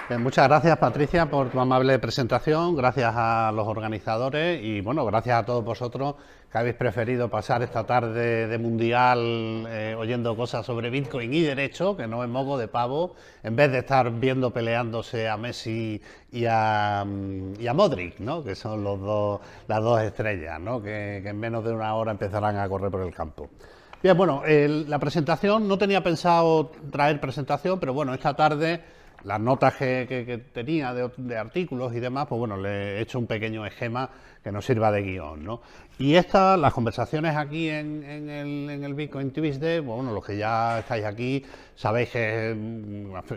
Muchas gracias, Patricia, por tu amable presentación, gracias a los organizadores y bueno, gracias a todos vosotros que habéis preferido pasar esta tarde de mundial oyendo cosas sobre Bitcoin y derecho, que no es moco de pavo, en vez de estar viendo peleándose a Messi y a Modric, ¿no? Que son las dos estrellas, ¿no? Que en menos de una hora empezarán a correr por el campo. Bien, bueno, la presentación, no tenía pensado traer presentación, pero bueno, esta tarde las notas que tenía de artículos y demás, pues bueno, le he hecho un pequeño esquema que nos sirva de guión, ¿no? Y las conversaciones aquí en el Bitcoin Tuesday, bueno, los que ya estáis aquí sabéis que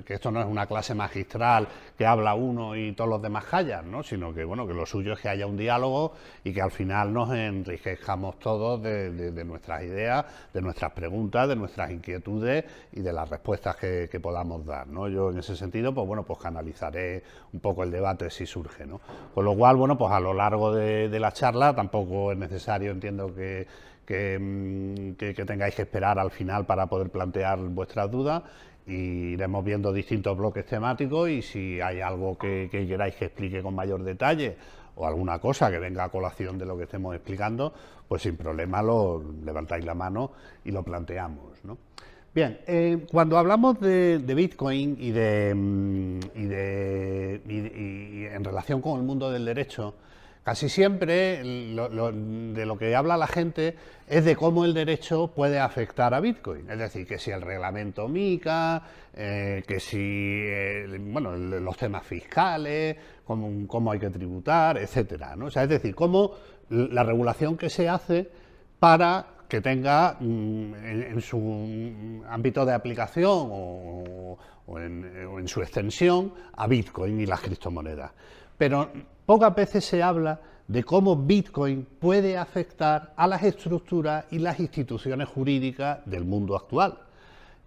esto no es una clase magistral que habla uno y todos los demás callan, ¿no? Sino que, bueno, que lo suyo es que haya un diálogo y que al final nos enriquezcamos todos de nuestras ideas, de nuestras preguntas, de nuestras inquietudes y de las respuestas que podamos dar, ¿no? Yo en ese sentido, pues bueno, pues canalizaré un poco el debate si surge, ¿no? Con lo cual, bueno, pues a lo largo de la charla tampoco es necesario, entiendo que tengáis que esperar al final para poder plantear vuestras dudas. Y iremos viendo distintos bloques temáticos y si hay algo que queráis que explique con mayor detalle o alguna cosa que venga a colación de lo que estemos explicando, pues sin problema lo levantáis la mano y lo planteamos, ¿no? Bien, cuando hablamos de Bitcoin y en relación con el mundo del derecho, casi siempre de lo que habla la gente es de cómo el derecho puede afectar a Bitcoin. Es decir, que si el reglamento MiCA, que si bueno, los temas fiscales, cómo hay que tributar, etcétera, ¿no? O sea, es decir, cómo la regulación que se hace para que tenga en su ámbito de aplicación o en su extensión a Bitcoin y las criptomonedas. Pero pocas veces se habla de cómo Bitcoin puede afectar a las estructuras y las instituciones jurídicas del mundo actual.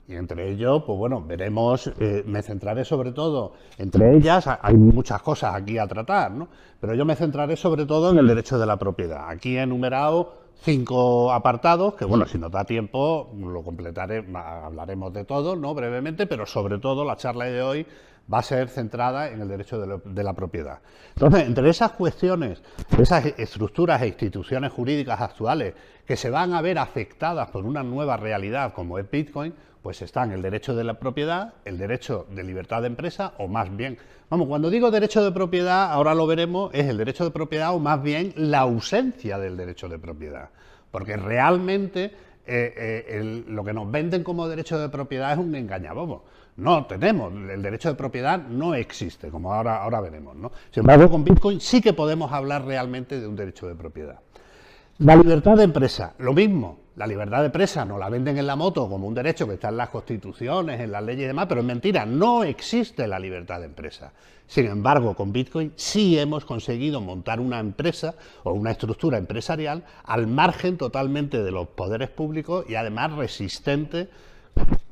Y entre ellos, pues bueno, veremos, me centraré sobre todo, entre ellas hay muchas cosas aquí a tratar, ¿no? Pero yo me centraré sobre todo en el derecho de la propiedad. Aquí he enumerado 5 apartados, que bueno, si nos da tiempo lo completaré, hablaremos de todo, ¿no? Brevemente, pero sobre todo la charla de hoy va a ser centrada en el derecho de la propiedad. Entonces, entre esas cuestiones, esas estructuras e instituciones jurídicas actuales que se van a ver afectadas por una nueva realidad como es Bitcoin, pues están el derecho de la propiedad, el derecho de libertad de empresa, o más bien, vamos, cuando digo derecho de propiedad, ahora lo veremos, es el derecho de propiedad o más bien la ausencia del derecho de propiedad, porque realmente lo que nos venden como derecho de propiedad es un engañabobos. No tenemos, el derecho de propiedad no existe, como ahora veremos, ¿no? Sin embargo, con Bitcoin sí que podemos hablar realmente de un derecho de propiedad. La libertad de empresa, lo mismo. La libertad de empresa nos la venden en la moto como un derecho que está en las constituciones, en las leyes y demás, pero es mentira, no existe la libertad de empresa. Sin embargo, con Bitcoin sí hemos conseguido montar una empresa o una estructura empresarial al margen totalmente de los poderes públicos y además resistente,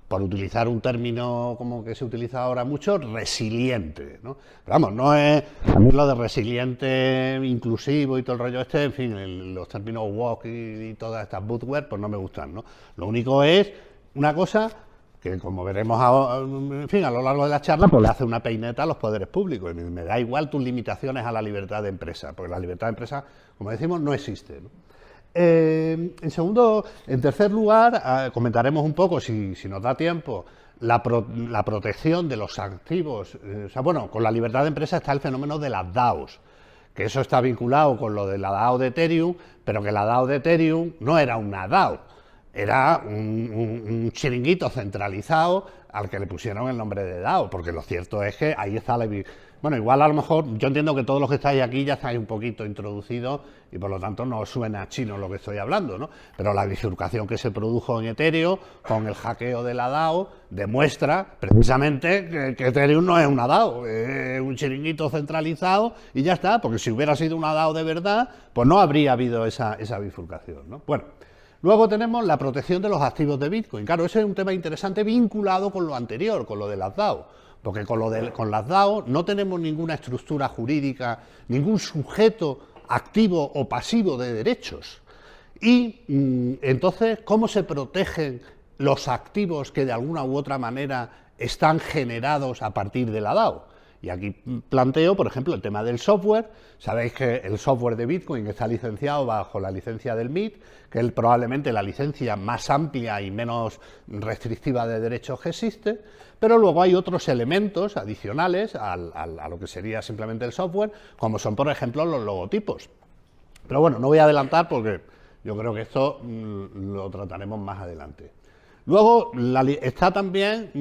por utilizar un término como que se utiliza ahora mucho, resiliente, ¿no? Pero vamos, no es, a mí lo de resiliente, inclusivo y todo el rollo este, en fin, los términos woke y todas estas buzzwords, pues no me gustan, ¿no? Lo único es una cosa que, como veremos en fin, a lo largo de la charla, pues le hace una peineta a los poderes públicos. Y me da igual tus limitaciones a la libertad de empresa, porque la libertad de empresa, como decimos, no existe, ¿no? En tercer lugar, comentaremos un poco, si nos da tiempo, la protección de los activos. O sea, bueno, con la libertad de empresa está el fenómeno de las DAOs, que eso está vinculado con lo de la DAO de Ethereum, pero que la DAO de Ethereum no era una DAO, era un chiringuito centralizado al que le pusieron el nombre de DAO, porque lo cierto es que ahí está la... Bueno, igual a lo mejor, yo entiendo que todos los que estáis aquí ya estáis un poquito introducidos y por lo tanto no os suena chino lo que estoy hablando, ¿no? Pero la bifurcación que se produjo en Ethereum con el hackeo de la DAO demuestra precisamente que Ethereum no es una DAO, es un chiringuito centralizado y ya está, porque si hubiera sido una DAO de verdad, pues no habría habido esa bifurcación, ¿no? Bueno, luego tenemos la protección de los activos de Bitcoin. Claro, ese es un tema interesante vinculado con lo anterior, con lo de las DAO. Porque con las DAO no tenemos ninguna estructura jurídica, ningún sujeto activo o pasivo de derechos. Y entonces, ¿cómo se protegen los activos que de alguna u otra manera están generados a partir de la DAO? Y aquí planteo, por ejemplo, el tema del software. Sabéis que el software de Bitcoin está licenciado bajo la licencia del MIT, que es probablemente la licencia más amplia y menos restrictiva de derechos que existe, pero luego hay otros elementos adicionales a lo que sería simplemente el software, como son, por ejemplo, los logotipos. Pero bueno, no voy a adelantar porque yo creo que esto lo trataremos más adelante. Luego está también,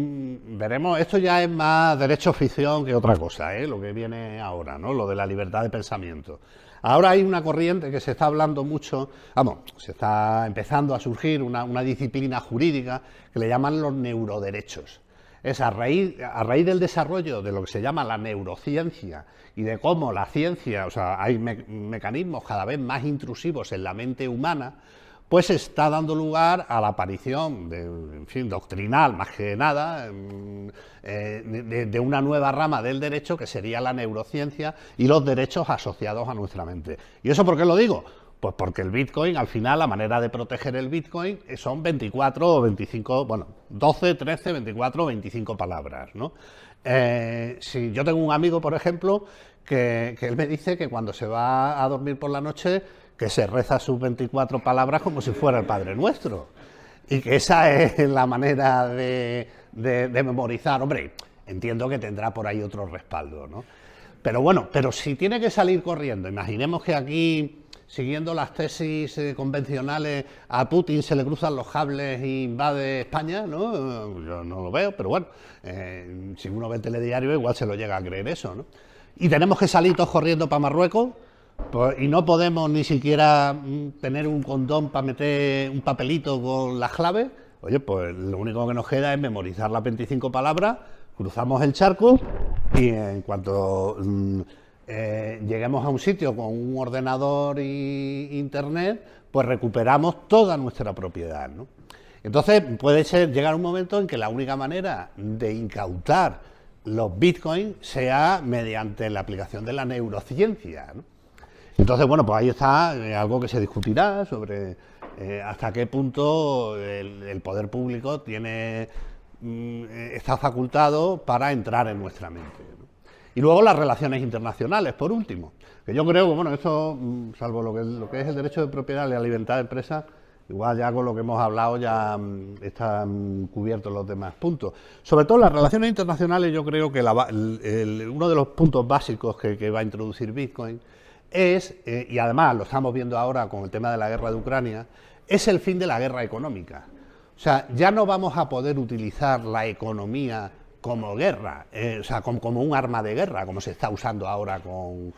veremos, esto ya es más derecho ficción que otra cosa, lo que viene ahora, ¿no? Lo de la libertad de pensamiento. Ahora hay una corriente que se está hablando mucho, vamos, se está empezando a surgir una disciplina jurídica que le llaman los neuroderechos. Es a raíz del desarrollo de lo que se llama la neurociencia y de cómo la ciencia, o sea, hay mecanismos cada vez más intrusivos en la mente humana, pues está dando lugar a la aparición doctrinal, más que nada, de una nueva rama del derecho que sería la neurociencia y los derechos asociados a nuestra mente. ¿Y eso por qué lo digo? Pues porque el Bitcoin, al final, la manera de proteger el Bitcoin son 24 o 25, bueno, 12, 13, 24 o 25 palabras, ¿no? Si yo tengo un amigo, por ejemplo, que él me dice que cuando se va a dormir por la noche, que se reza sus 24 palabras como si fuera el Padre Nuestro. Y que esa es la manera de memorizar. Hombre, entiendo que tendrá por ahí otro respaldo, ¿no? Pero bueno, pero si tiene que salir corriendo, imaginemos que aquí, siguiendo las tesis convencionales, a Putin se le cruzan los cables e invade España, ¿no? Yo no lo veo, pero bueno, si uno ve el telediario igual se lo llega a creer eso, ¿no? Y tenemos que salir todos corriendo para Marruecos, y no podemos ni siquiera tener un condón para meter un papelito con las claves. Oye, pues lo único que nos queda es memorizar las 25 palabras, cruzamos el charco y en cuanto lleguemos a un sitio con un ordenador e internet, pues recuperamos toda nuestra propiedad, ¿no? Entonces puede llegar un momento en que la única manera de incautar los bitcoins sea mediante la aplicación de la neurociencia, ¿no? Entonces, bueno, pues ahí está algo que se discutirá sobre hasta qué punto el poder público está facultado para entrar en nuestra mente, ¿no? Y luego las relaciones internacionales, por último, que yo creo que, bueno, esto, salvo lo que es el derecho de propiedad y la libertad de empresa, igual ya con lo que hemos hablado ya están cubiertos los demás puntos. Sobre todo las relaciones internacionales, yo creo que uno de los puntos básicos que va a introducir Bitcoin es, y además lo estamos viendo ahora con el tema de la guerra de Ucrania, es el fin de la guerra económica. O sea, ya no vamos a poder utilizar la economía como guerra, o sea, como un arma de guerra, como se está usando ahora con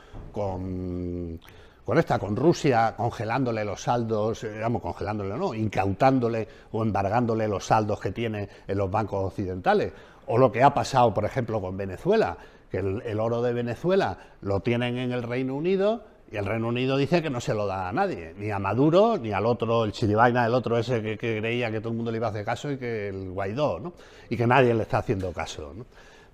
Rusia, congelándole los saldos, congelándole no, incautándole o embargándole los saldos que tiene en los bancos occidentales, o lo que ha pasado, por ejemplo, con Venezuela, que el oro de Venezuela lo tienen en el Reino Unido y el Reino Unido dice que no se lo da a nadie, ni a Maduro, ni al otro, el chiribaina, el otro ese que creía que todo el mundo le iba a hacer caso y que el Guaidó, ¿no? Y que nadie le está haciendo caso, ¿no?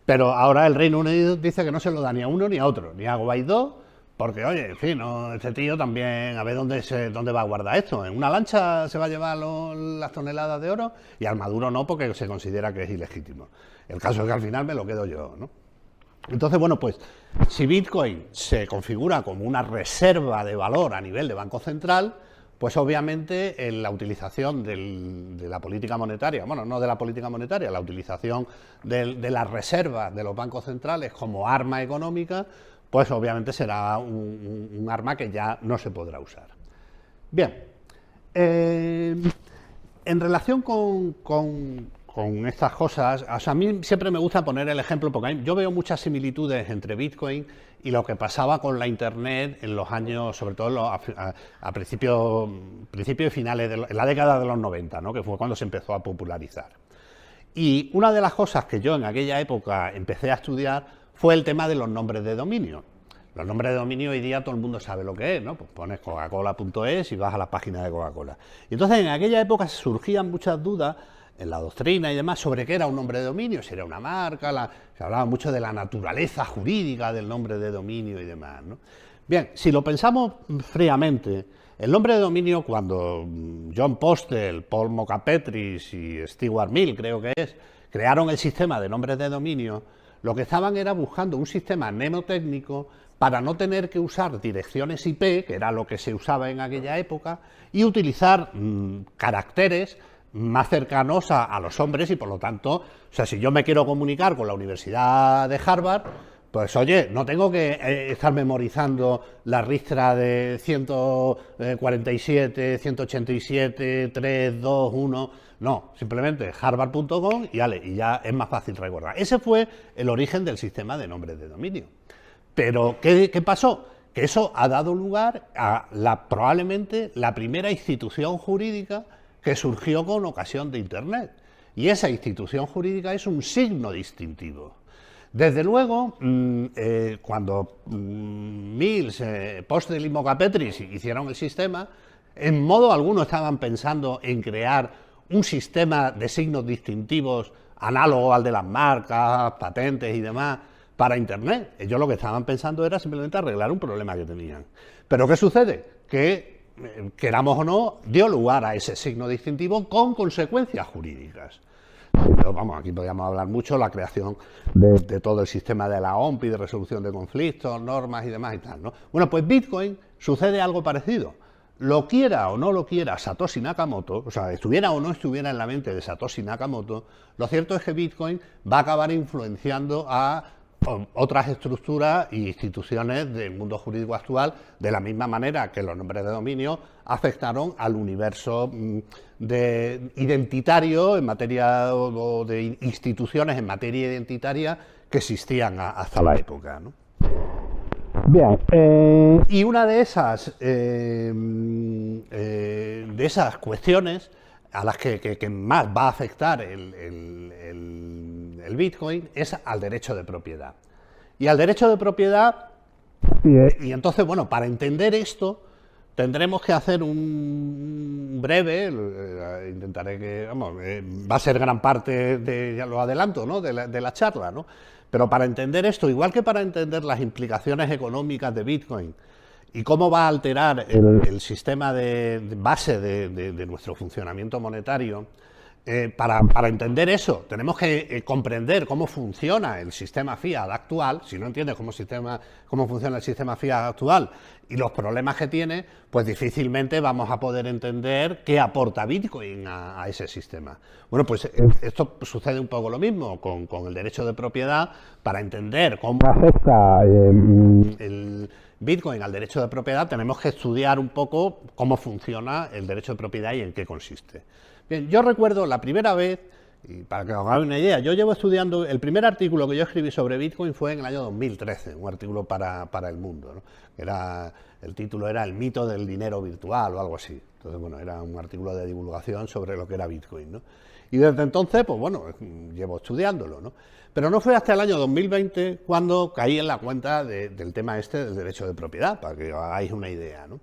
Pero ahora el Reino Unido dice que no se lo da ni a uno ni a otro, ni a Guaidó, porque, oye, en fin, ¿no? Este tío también, a ver dónde va a guardar esto. En una lancha se va a llevar las toneladas de oro y al Maduro no, porque se considera que es ilegítimo. El caso es que al final me lo quedo yo, ¿no? Entonces, bueno, pues si Bitcoin se configura como una reserva de valor a nivel de Banco Central, pues obviamente en la utilización de la política monetaria, bueno, no de la política monetaria, la utilización de las reservas de los bancos centrales como arma económica, pues obviamente será un arma que ya no se podrá usar. Bien, en relación con estas cosas, o sea, a mí siempre me gusta poner el ejemplo, porque yo veo muchas similitudes entre Bitcoin y lo que pasaba con la Internet en los años, sobre todo a principios y finales, en la década de los 90, ¿no? Que fue cuando se empezó a popularizar. Y una de las cosas que yo en aquella época empecé a estudiar fue el tema de los nombres de dominio. Los nombres de dominio hoy día todo el mundo sabe lo que es, ¿no? Pues pones coca-cola.es y vas a la página de Coca-Cola. Y entonces en aquella época surgían muchas dudas en la doctrina y demás sobre qué era un nombre de dominio, si era una marca, se hablaba mucho de la naturaleza jurídica del nombre de dominio y demás, ¿no? Bien, si lo pensamos fríamente, el nombre de dominio, cuando John Postel, Paul Mockapetris y Stewart Mill, creo que es, crearon el sistema de nombres de dominio, lo que estaban era buscando un sistema mnemotécnico para no tener que usar direcciones IP, que era lo que se usaba en aquella época, y utilizar caracteres más cercanos a los hombres y por lo tanto, o sea, si yo me quiero comunicar con la Universidad de Harvard, pues oye, no tengo que estar memorizando la ristra de 147, 187, 3, 2, 1, no, simplemente harvard.com y ya es más fácil recordar. Ese fue el origen del sistema de nombres de dominio. Pero, ¿qué pasó? Que eso ha dado lugar a probablemente la primera institución jurídica que surgió con ocasión de Internet. Y esa institución jurídica es un signo distintivo. Desde luego, cuando Mills, Postel y Mocapetris hicieron el sistema, en modo alguno estaban pensando en crear un sistema de signos distintivos análogo al de las marcas, patentes y demás, para Internet. Ellos lo que estaban pensando era simplemente arreglar un problema que tenían. Pero ¿qué sucede? Que, queramos o no, dio lugar a ese signo distintivo con consecuencias jurídicas. Pero, vamos, aquí podríamos hablar mucho, la creación de todo el sistema de la OMPI, de resolución de conflictos, normas y demás y tal, ¿no? Bueno, pues Bitcoin sucede algo parecido. Lo quiera o no lo quiera Satoshi Nakamoto, o sea, estuviera o no estuviera en la mente de Satoshi Nakamoto, lo cierto es que Bitcoin va a acabar influenciando a otras estructuras e instituciones del mundo jurídico actual, de la misma manera que los nombres de dominio afectaron al universo identitario en materia o de instituciones en materia identitaria que existían hasta la época, ¿no? Bien, y una de esas cuestiones a las que más va a afectar el Bitcoin es al derecho de propiedad. Y al derecho de propiedad, y entonces, bueno, para entender esto, tendremos que hacer un breve, intentaré que, vamos, va a ser gran parte, ya lo adelanto, ¿no?, de la charla, ¿no? Pero para entender esto, igual que para entender las implicaciones económicas de Bitcoin y cómo va a alterar el sistema de base de nuestro funcionamiento monetario, para entender eso tenemos que comprender cómo funciona el sistema fiat actual. Si no entiendes cómo funciona el sistema fiat actual y los problemas que tiene, pues difícilmente vamos a poder entender qué aporta Bitcoin a ese sistema. Bueno, pues esto sucede un poco lo mismo con el derecho de propiedad. Para entender cómo afecta el Bitcoin al derecho de propiedad, tenemos que estudiar un poco cómo funciona el derecho de propiedad y en qué consiste. Bien, yo recuerdo la primera vez, y para que os hagáis una idea, yo llevo estudiando, el primer artículo que yo escribí sobre Bitcoin fue en el año 2013, un artículo para El Mundo, ¿no? El título era El mito del dinero virtual o algo así. Entonces, bueno, era un artículo de divulgación sobre lo que era Bitcoin, ¿no? Y desde entonces, pues bueno, llevo estudiándolo, ¿no? Pero no fue hasta el año 2020 cuando caí en la cuenta del tema este del derecho de propiedad, para que os hagáis una idea, ¿no?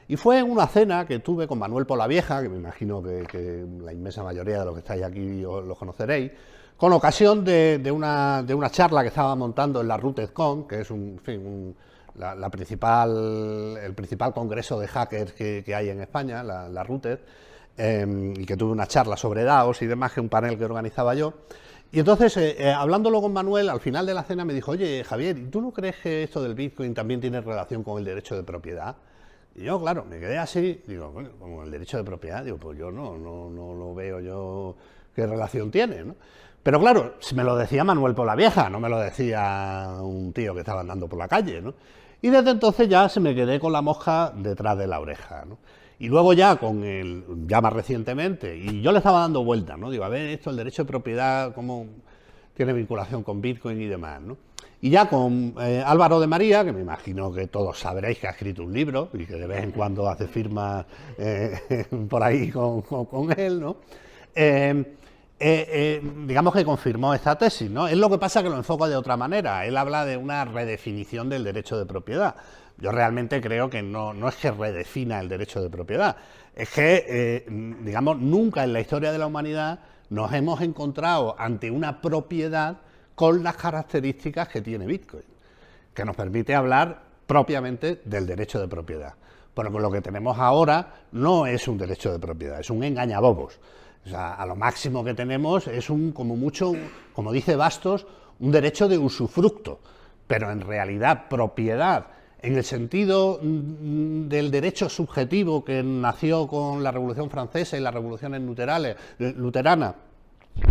Y fue en una cena que tuve con Manuel Polavieja, que me imagino que la inmensa mayoría de los que estáis aquí lo conoceréis, con ocasión de una charla que estaba montando en la RootedCon, que es el principal congreso de hackers que hay en España, la Rooted, y que tuve una charla sobre DAOs y demás, que un panel que organizaba yo. Y entonces, hablándolo con Manuel, al final de la cena me dijo: oye, Javier, ¿y tú no crees que esto del Bitcoin también tiene relación con el derecho de propiedad? Y yo, claro, me quedé así, digo, bueno, como el derecho de propiedad, digo, pues yo no lo veo yo qué relación tiene, ¿no? Pero claro, me lo decía Manuel Polavieja, no me lo decía un tío que estaba andando por la calle, ¿no? Y desde entonces ya se me quedé con la mosca detrás de la oreja, ¿no? Y luego ya ya más recientemente, y yo le estaba dando vueltas, ¿no? Digo, a ver, esto, el derecho de propiedad, cómo tiene vinculación con Bitcoin y demás, ¿no? Y ya con Álvaro de María, que me imagino que todos sabréis que ha escrito un libro y que de vez en cuando hace firmas por ahí con él, ¿no? Digamos que confirmó esta tesis, ¿no? Es lo que pasa que lo enfoca de otra manera. Él habla de una redefinición del derecho de propiedad. Yo realmente creo que no es que redefina el derecho de propiedad, es que, digamos, nunca en la historia de la humanidad nos hemos encontrado ante una propiedad con las características que tiene Bitcoin, que nos permite hablar propiamente del derecho de propiedad. Bueno, pues lo que tenemos ahora no es un derecho de propiedad, es un engañabobos. O sea, a lo máximo que tenemos es como mucho, como dice Bastos, un derecho de usufructo, pero en realidad propiedad, en el sentido del derecho subjetivo que nació con la Revolución Francesa y las revoluciones luteranas,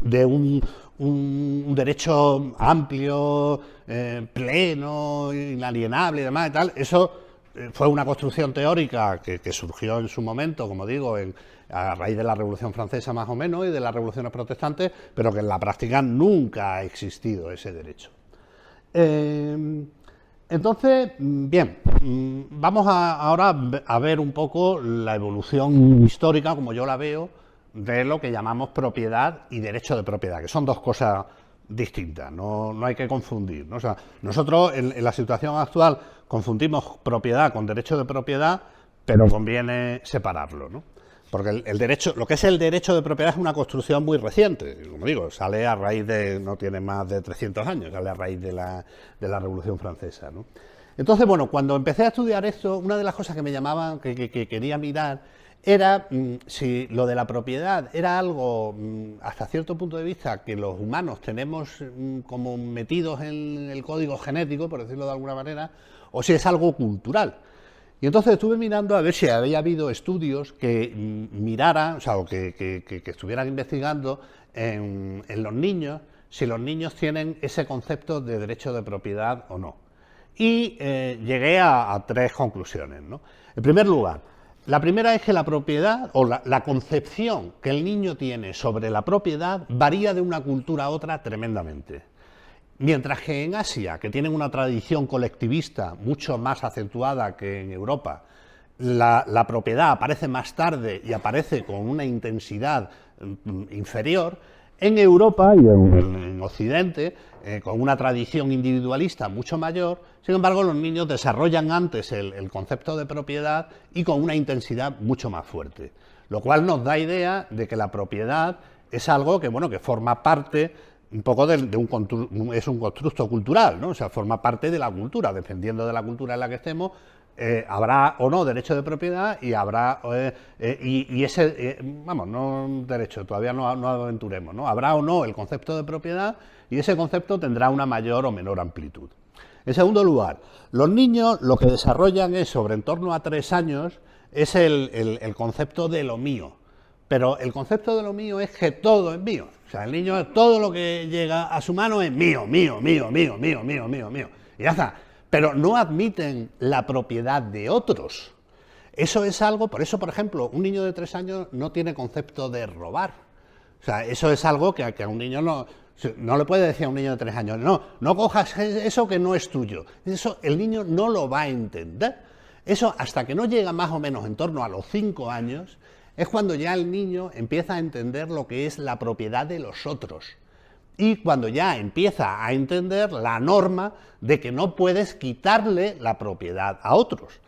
de un derecho amplio, pleno, inalienable y demás y tal, eso fue una construcción teórica que surgió en su momento, como digo, a raíz de la Revolución Francesa más o menos y de las revoluciones protestantes, pero que en la práctica nunca ha existido ese derecho. Entonces, bien, vamos ahora a ver un poco la evolución histórica, como yo la veo, de lo que llamamos propiedad y derecho de propiedad, que son dos cosas distintas, no hay que confundir, ¿no? O sea, nosotros en la situación actual confundimos propiedad con derecho de propiedad, pero conviene separarlo, ¿no? Porque el derecho, lo que es el derecho de propiedad es una construcción muy reciente, como digo, sale a raíz de, no tiene más de 300 años, sale a raíz de la Revolución Francesa, ¿no? Entonces, bueno, cuando empecé a estudiar esto, una de las cosas que me llamaban, que quería mirar, era si lo de la propiedad era algo, hasta cierto punto de vista, que los humanos tenemos como metidos en el código genético, por decirlo de alguna manera, o si es algo cultural. Y entonces estuve mirando a ver si había habido estudios que miraran, o sea, o que estuvieran investigando en los niños, si los niños tienen ese concepto de derecho de propiedad o no. Y llegué a tres conclusiones, ¿no? En primer lugar, la primera es que la propiedad, o la concepción que el niño tiene sobre la propiedad, varía de una cultura a otra tremendamente. Mientras que en Asia, que tienen una tradición colectivista mucho más acentuada que en Europa, la propiedad aparece más tarde y aparece con una intensidad inferior, en Europa y en Occidente, con una tradición individualista mucho mayor, sin embargo los niños desarrollan antes el concepto de propiedad y con una intensidad mucho más fuerte, lo cual nos da idea de que la propiedad es algo que, bueno, que forma parte un poco es un constructo cultural, ¿no? O sea, forma parte de la cultura, dependiendo de la cultura en la que estemos, habrá o no derecho de propiedad y habrá, vamos, no derecho, todavía no aventuremos, ¿no? Habrá o no el concepto de propiedad y ese concepto tendrá una mayor o menor amplitud. En segundo lugar, los niños lo que desarrollan es, sobre en torno a 3 años, es el concepto de lo mío. Pero el concepto de lo mío es que todo es mío. O sea, el niño, todo lo que llega a su mano es mío, mío, mío, mío, mío, mío, mío, mío. Y ya está. Pero no admiten la propiedad de otros. Eso es algo, por eso, por ejemplo, un niño de 3 años no tiene concepto de robar. O sea, eso es algo que a un niño no le puede decir a un niño de 3 años, no cojas eso que no es tuyo. Eso el niño no lo va a entender. Eso hasta que no llega más o menos en torno a los 5 años, es cuando ya el niño empieza a entender lo que es la propiedad de los otros y cuando ya empieza a entender la norma de que no puedes quitarle la propiedad a otros.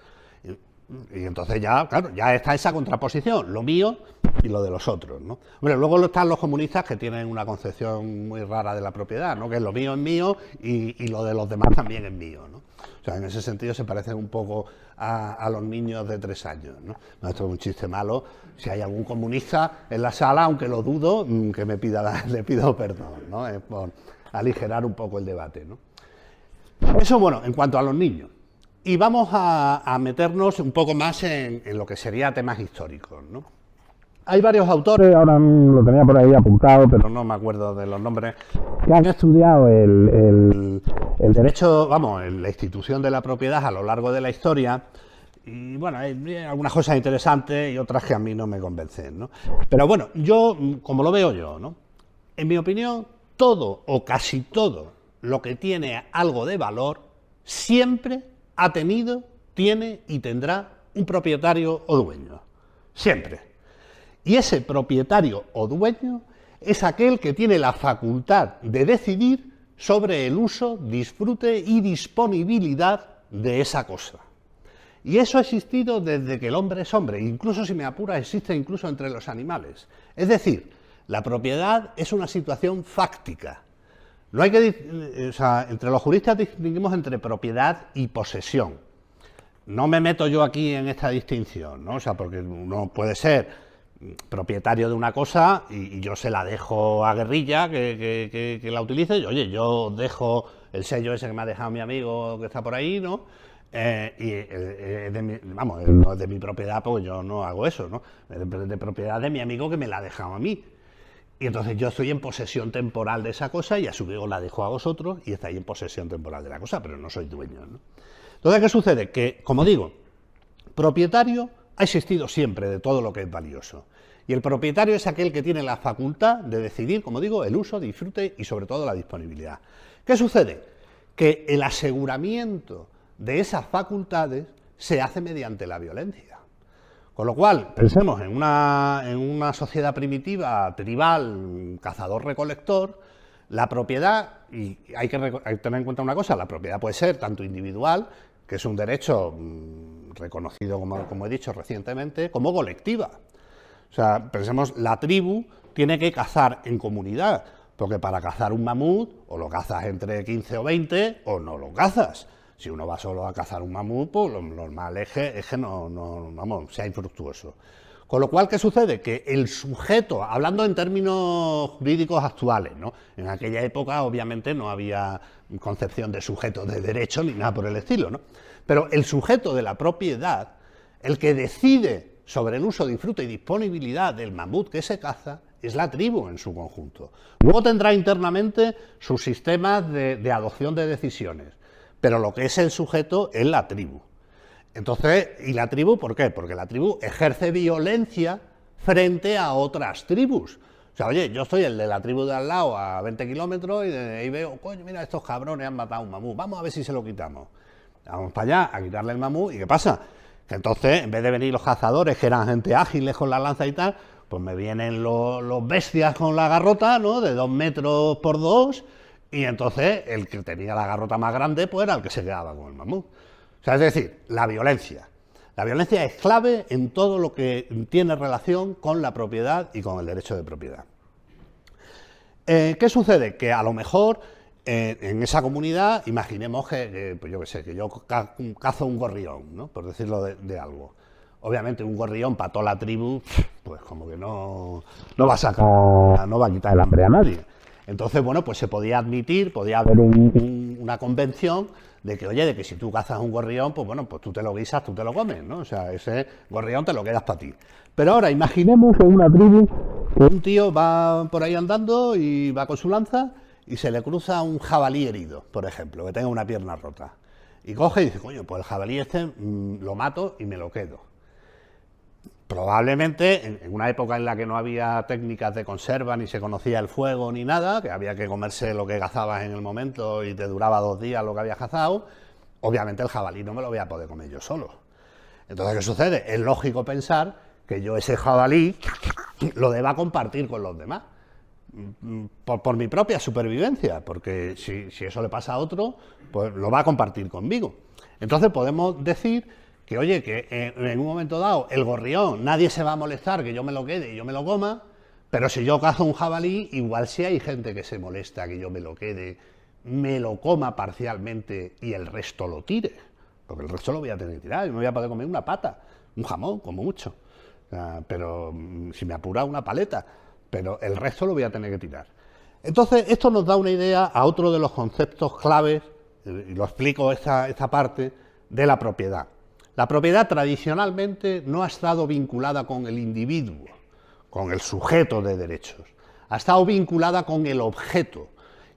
Y entonces ya, claro, ya está esa contraposición, lo mío y lo de los otros, ¿no? Bueno, luego están los comunistas que tienen una concepción muy rara de la propiedad, ¿no? Que lo mío es mío y lo de los demás también es mío, ¿no? O sea, en ese sentido se parecen un poco a los niños de 3 años, ¿no? Esto es un chiste malo. Si hay algún comunista en la sala, aunque lo dudo, que le pido perdón, ¿no? Por aligerar un poco el debate, ¿no? Eso, bueno, en cuanto a los niños. Y vamos a meternos un poco más en lo que sería temas históricos, ¿no? Hay varios autores, ahora lo tenía por ahí apuntado, pero no me acuerdo de los nombres, que han estudiado el derecho, vamos, la institución de la propiedad a lo largo de la historia. Y bueno, hay algunas cosas interesantes y otras que a mí no me convencen, ¿no? Pero bueno, yo, como lo veo yo, ¿no? En mi opinión, todo o casi todo lo que tiene algo de valor siempre ha tenido, tiene y tendrá un propietario o dueño. Siempre. Y ese propietario o dueño es aquel que tiene la facultad de decidir sobre el uso, disfrute y disponibilidad de esa cosa. Y eso ha existido desde que el hombre es hombre, incluso si me apura existe incluso entre los animales. Es decir, la propiedad es una situación fáctica. No hay que, o sea, entre los juristas distinguimos entre propiedad y posesión. No me meto yo aquí en esta distinción, ¿no? O sea, porque uno puede ser propietario de una cosa y yo se la dejo a Guerrilla que la utilice. Y, oye, yo dejo el sello ese que me ha dejado mi amigo que está por ahí, ¿no? No es de mi propiedad, porque yo no hago eso, ¿no? Es de propiedad de mi amigo que me la ha dejado a mí. Y entonces yo estoy en posesión temporal de esa cosa y a su vez os la dejo a vosotros y estáis en posesión temporal de la cosa, pero no sois dueños, ¿no? Entonces, ¿qué sucede? Que, como digo, propietario ha existido siempre de todo lo que es valioso. Y el propietario es aquel que tiene la facultad de decidir, como digo, el uso, disfrute y sobre todo la disponibilidad. ¿Qué sucede? Que el aseguramiento de esas facultades se hace mediante la violencia. Con lo cual, pensemos en una sociedad primitiva, tribal, cazador-recolector, la propiedad, y hay que tener en cuenta una cosa, la propiedad puede ser tanto individual, que es un derecho reconocido, como he dicho recientemente, como colectiva. O sea, pensemos, la tribu tiene que cazar en comunidad, porque para cazar un mamut, o lo cazas entre 15 o 20, o no lo cazas. Si uno va solo a cazar un mamut, pues lo normal es que no sea infructuoso. Con lo cual, ¿qué sucede? Que el sujeto, hablando en términos jurídicos actuales, ¿no? En aquella época, obviamente, no había concepción de sujeto de derecho ni nada por el estilo, ¿no? Pero el sujeto de la propiedad, el que decide sobre el uso, disfrute y disponibilidad del mamut que se caza, es la tribu en su conjunto. Luego tendrá internamente sus sistemas de adopción de decisiones, pero lo que es el sujeto es la tribu. Entonces, ¿y la tribu por qué? Porque la tribu ejerce violencia frente a otras tribus. O sea, oye, yo soy el de la tribu de al lado a 20 kilómetros y de ahí veo, coño, mira, estos cabrones han matado a un mamut, vamos a ver si se lo quitamos. Vamos para allá a quitarle el mamut, ¿y qué pasa? Que entonces, en vez de venir los cazadores, que eran gente ágiles con la lanza y tal, pues me vienen los bestias con la garrota, ¿no? De 2 metros por 2, y entonces el que tenía la garrota más grande, pues era el que se quedaba con el mamut. O sea, es decir, la violencia. La violencia es clave en todo lo que tiene relación con la propiedad y con el derecho de propiedad. ¿Qué sucede? Que a lo mejor en esa comunidad, imaginemos pues yo qué sé, que yo cazo un gorrión, ¿no? Por decirlo de algo. Obviamente un gorrión para toda la tribu, pues como que no va a sacar, no va a quitar el hambre a nadie. Entonces, bueno, pues se podía admitir, podía haber una convención de que, oye, de que si tú cazas un gorrión, pues bueno, pues tú te lo guisas, tú te lo comes, ¿no? O sea, ese gorrión te lo quedas para ti. Pero ahora, imaginemos en una tribu que un tío va por ahí andando y va con su lanza y se le cruza un jabalí herido, por ejemplo, que tenga una pierna rota. Y coge y dice, coño, pues el jabalí este lo mato y me lo quedo. Probablemente, en una época en la que no había técnicas de conserva, ni se conocía el fuego, ni nada, que había que comerse lo que cazabas en el momento y te duraba 2 días lo que habías cazado, obviamente el jabalí no me lo voy a poder comer yo solo. Entonces, ¿qué sucede? Es lógico pensar que yo ese jabalí lo deba compartir con los demás, por mi propia supervivencia, porque si eso le pasa a otro, pues lo va a compartir conmigo. Entonces podemos decir que, oye, que en un momento dado el gorrión, nadie se va a molestar que yo me lo quede y yo me lo coma, pero si yo cazo un jabalí, igual si hay gente que se molesta que yo me lo quede, me lo coma parcialmente y el resto lo tire, porque el resto lo voy a tener que tirar y me voy a poder comer una pata, un jamón, como mucho, pero si me apura una paleta, pero el resto lo voy a tener que tirar. Entonces, esto nos da una idea a otro de los conceptos claves, y lo explico esta parte, de la propiedad. La propiedad tradicionalmente no ha estado vinculada con el individuo, con el sujeto de derechos, ha estado vinculada con el objeto.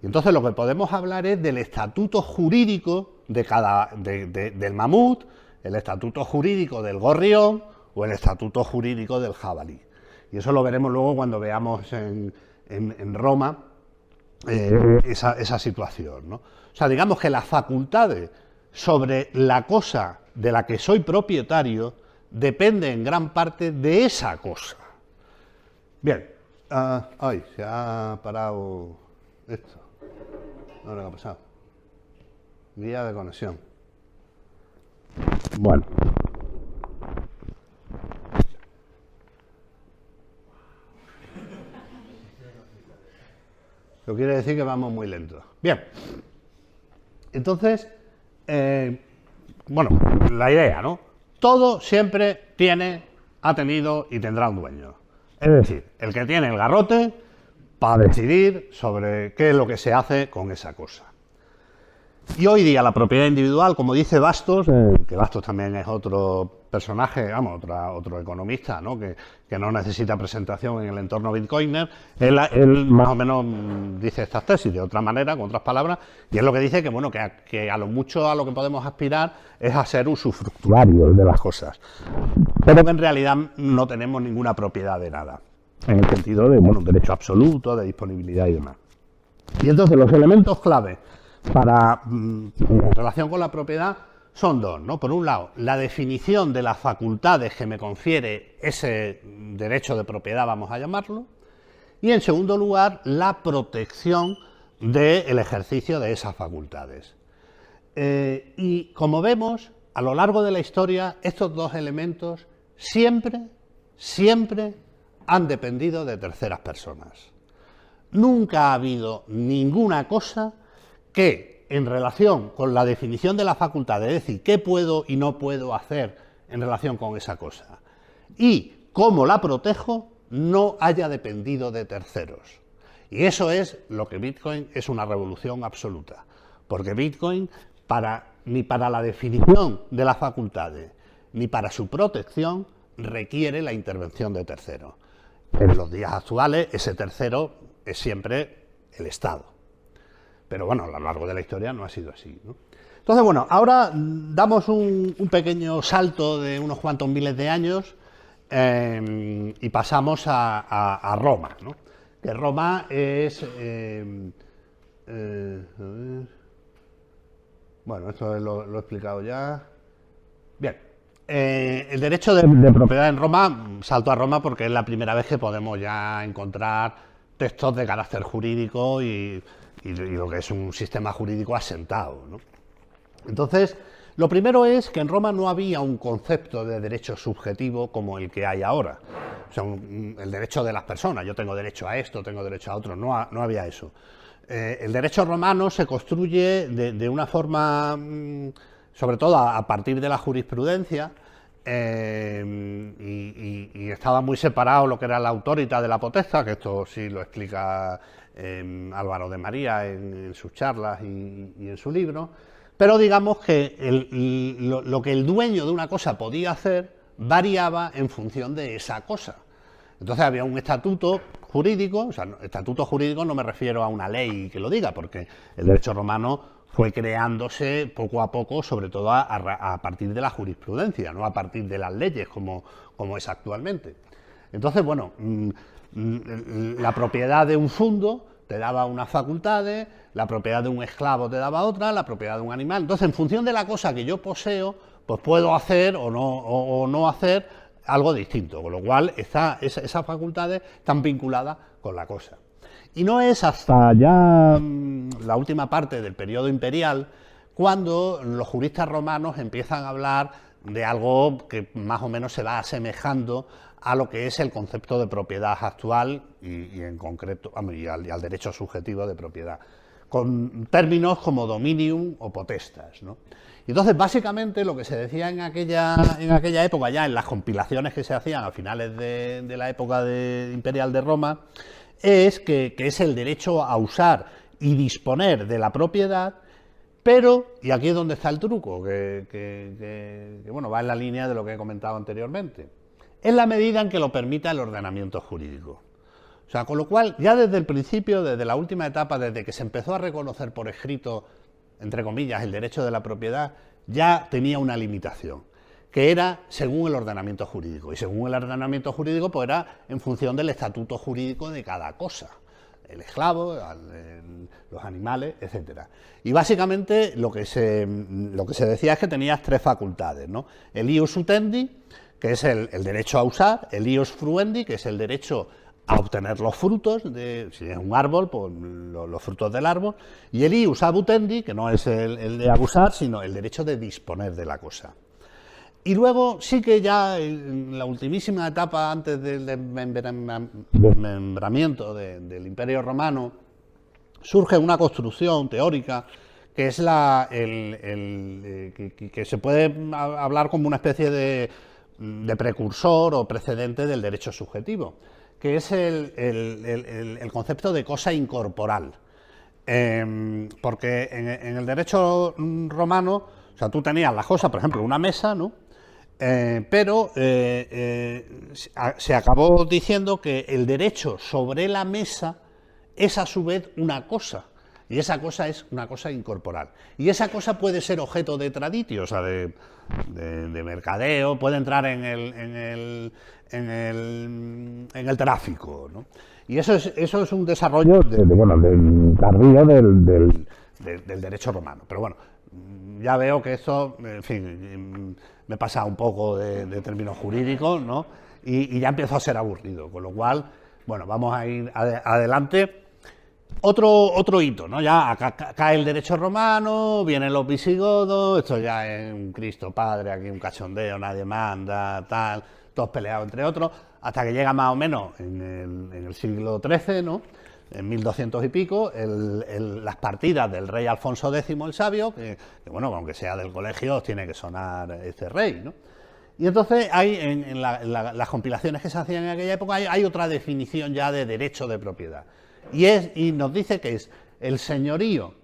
Y entonces lo que podemos hablar es del estatuto jurídico del mamut, el estatuto jurídico del gorrión o el estatuto jurídico del jabalí. Y eso lo veremos luego cuando veamos en Roma esa situación, ¿no? O sea, digamos que las facultades sobre la cosa de la que soy propietario depende en gran parte de esa cosa. Bien, ay, se ha parado esto. Ahora qué ha pasado. Guía de conexión. Bueno. Eso quiere decir que vamos muy lentos. Bien. Entonces, bueno, la idea, ¿no? Todo siempre ha tenido y tendrá un dueño. Es decir, el que tiene el garrote para decidir sobre qué es lo que se hace con esa cosa. Y hoy día la propiedad individual, como dice Bastos, que Bastos también es otro personaje, vamos, otro economista, ¿no? Que no necesita presentación en el entorno bitcoiner, él más o menos dice estas tesis de otra manera, con otras palabras, y es lo que dice que, bueno, que a lo mucho a lo que podemos aspirar es a ser usufructuarios de las cosas, pero que en realidad no tenemos ninguna propiedad de nada, en el sentido de, bueno, derecho absoluto, de disponibilidad y demás. Y entonces los elementos clave en relación con la propiedad son dos, ¿no? Por un lado, la definición de las facultades que me confiere ese derecho de propiedad, vamos a llamarlo, y en segundo lugar, la protección del ejercicio de esas facultades. Y como vemos, a lo largo de la historia, estos dos elementos siempre han dependido de terceras personas. Nunca ha habido ninguna cosa que, en relación con la definición de la facultad, es decir, qué puedo y no puedo hacer en relación con esa cosa, y cómo la protejo, no haya dependido de terceros. Y eso es lo que Bitcoin es una revolución absoluta, porque Bitcoin, ni para la definición de las facultades, ni para su protección, requiere la intervención de terceros. En los días actuales, ese tercero es siempre el Estado. Pero bueno, a lo largo de la historia no ha sido así, ¿no? Entonces, bueno, ahora damos un pequeño salto de unos cuantos miles de años y pasamos a Roma, ¿no? Que Roma es... bueno, esto lo he explicado ya. Bien, el derecho de propiedad en Roma, salto a Roma porque es la primera vez que podemos ya encontrar textos de carácter jurídico y lo que es un sistema jurídico asentado, ¿no? Entonces, lo primero es que en Roma no había un concepto de derecho subjetivo como el que hay ahora. O sea, el derecho de las personas, yo tengo derecho a esto, tengo derecho a otro, no había eso. El derecho romano se construye de una forma, sobre todo a partir de la jurisprudencia, y estaba muy separado lo que era la autoridad de la potestad, que esto sí lo explica Álvaro de María en sus charlas y en su libro, pero digamos que lo que el dueño de una cosa podía hacer variaba en función de esa cosa. Entonces había un estatuto jurídico, o sea, estatuto jurídico no me refiero a una ley que lo diga, porque el derecho romano fue creándose poco a poco, sobre todo a partir de la jurisprudencia, no a partir de las leyes como es actualmente. Entonces, bueno, la propiedad de un fundo te daba unas facultades, la propiedad de un esclavo te daba otra, la propiedad de un animal. Entonces, en función de la cosa que yo poseo, pues puedo hacer o no hacer algo distinto, con lo cual esas facultades están vinculadas con la cosa. Y no es hasta ya la última parte del periodo imperial cuando los juristas romanos empiezan a hablar de algo que más o menos se va asemejando a lo que es el concepto de propiedad actual y en concreto y al derecho subjetivo de propiedad, con términos como dominium o potestas, ¿no? Y entonces, básicamente, lo que se decía en aquella época, ya en las compilaciones que se hacían a finales de la época imperial de Roma, es que es el derecho a usar y disponer de la propiedad, pero, y aquí es donde está el truco, que bueno, va en la línea de lo que he comentado anteriormente, en la medida en que lo permita el ordenamiento jurídico. O sea, con lo cual, ya desde el principio, desde la última etapa, desde que se empezó a reconocer por escrito, entre comillas, el derecho de la propiedad, ya tenía una limitación, que era según el ordenamiento jurídico. Y según el ordenamiento jurídico, pues era en función del estatuto jurídico de cada cosa. El esclavo, los animales, etcétera. Y básicamente lo que se decía es que tenías tres facultades, ¿no? El ius utendi, que es el derecho a usar, el ius fruendi, que es el derecho a obtener los frutos, si es un árbol, pues los frutos del árbol, y el ius abutendi, que no es el de abusar, sino el derecho de disponer de la cosa. Y luego sí que ya en la ultimísima etapa, antes del desmembramiento del Imperio Romano, surge una construcción teórica que es que se puede hablar como una especie de precursor o precedente del derecho subjetivo, que es el concepto de cosa incorporal. Porque en el derecho romano, o sea, tú tenías las cosas, por ejemplo, una mesa, ¿no? Pero se acabó diciendo que el derecho sobre la mesa es a su vez una cosa, y esa cosa es una cosa incorporal. Y esa cosa puede ser objeto de traditio, o sea, de mercadeo, puede entrar en el tráfico, ¿no? Y eso es un desarrollo tardío del derecho romano. Pero bueno, ya veo que esto, en fin, me pasa un poco de términos jurídicos, ¿no? Y ya empiezo a ser aburrido, con lo cual, bueno, vamos a ir adelante. Otro hito, ¿no? Ya acá cae el derecho romano, vienen los visigodos, esto ya es un Cristo Padre, aquí un cachondeo, nadie manda, tal, todos peleados entre otros, hasta que llega más o menos en el siglo XIII, ¿no? En 1200 y pico, las partidas del rey Alfonso X el Sabio, que bueno, aunque sea del colegio, os tiene que sonar este rey, ¿no? Y entonces hay en las compilaciones que se hacían en aquella época, hay otra definición ya de derecho de propiedad. Y nos dice que es el señorío,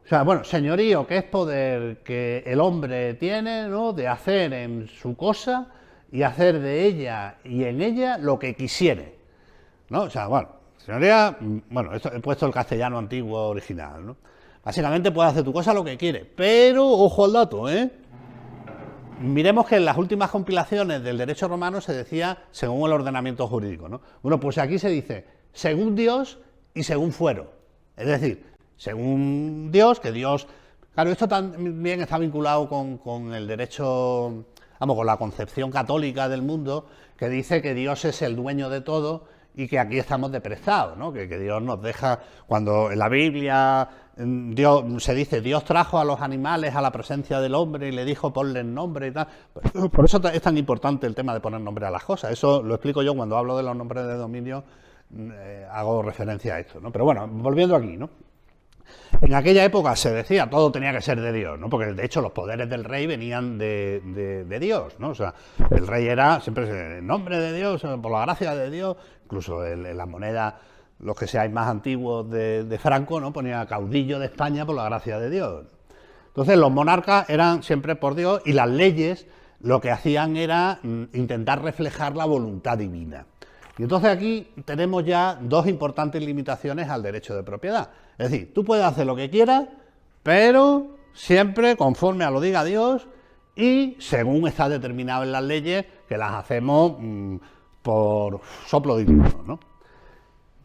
o sea, bueno, señorío, que es poder que el hombre tiene, ¿no?, de hacer en su cosa y hacer de ella y en ella lo que quisiere, ¿no? O sea, bueno, señoría, bueno, esto he puesto el castellano antiguo original, ¿no? Básicamente puede hacer tu cosa lo que quiere, pero ojo al dato, ¿eh? Miremos que en las últimas compilaciones del derecho romano se decía según el ordenamiento jurídico, ¿no? Bueno, pues aquí se dice según Dios y según fuero. Es decir, según Dios, que Dios... Claro, esto también está vinculado con el derecho, vamos, con la concepción católica del mundo, que dice que Dios es el dueño de todo y que aquí estamos de prestados, ¿no? Que Dios nos deja, cuando en la Biblia Dios, se dice, Dios trajo a los animales a la presencia del hombre y le dijo ponle nombre y tal. Por eso es tan importante el tema de poner nombre a las cosas. Eso lo explico yo cuando hablo de los nombres de dominio, hago referencia a esto, ¿no? Pero bueno, volviendo aquí, ¿no? En aquella época se decía todo tenía que ser de Dios, ¿no? Porque de hecho los poderes del rey venían de Dios, ¿no? O sea, el rey era siempre en nombre de Dios, por la gracia de Dios, incluso en las monedas, los que seáis más antiguos de Franco, ¿no?, ponía caudillo de España por la gracia de Dios. Entonces los monarcas eran siempre por Dios y las leyes lo que hacían era intentar reflejar la voluntad divina. Y entonces aquí tenemos ya dos importantes limitaciones al derecho de propiedad. Es decir, tú puedes hacer lo que quieras, pero siempre conforme a lo diga Dios y según está determinado en las leyes, que las hacemos por soplo divino, ¿no?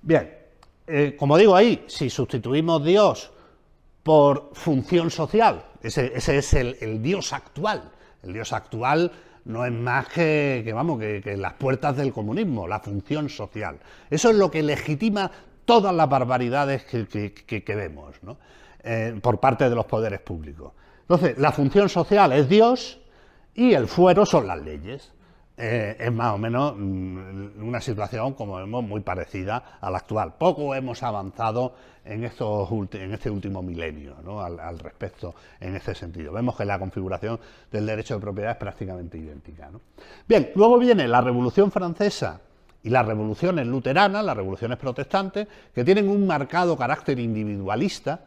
Bien, como digo ahí, si sustituimos Dios por función social, ese es el Dios actual. El Dios actual no es más que las puertas del comunismo, la función social. Eso es lo que legitima todas las barbaridades que vemos, ¿no?, por parte de los poderes públicos. Entonces, la función social es Dios y el fuero son las leyes. Es más o menos una situación, como vemos, muy parecida a la actual. Poco hemos avanzado en este último milenio, ¿no?, al respecto en este sentido. Vemos que la configuración del derecho de propiedad es prácticamente idéntica, ¿no? Bien, luego viene la Revolución Francesa y las revoluciones luteranas, las revoluciones protestantes, que tienen un marcado carácter individualista,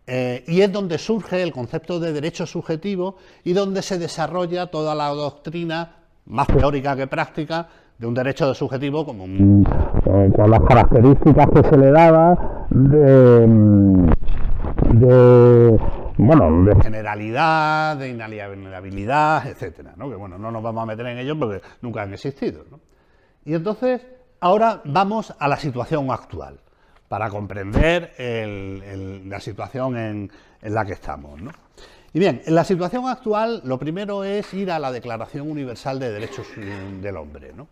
y es donde surge el concepto de derecho subjetivo y donde se desarrolla toda la doctrina más teórica que práctica de un derecho subjetivo como con las características que se le daba de generalidad, de inalienabilidad, etcétera, ¿no? Que bueno, no nos vamos a meter en ello porque nunca han existido, ¿no? Y entonces, ahora vamos a la situación actual, para comprender la situación en la que estamos, ¿no? Y bien, en la situación actual, lo primero es ir a la Declaración Universal de Derechos del Hombre, ¿no?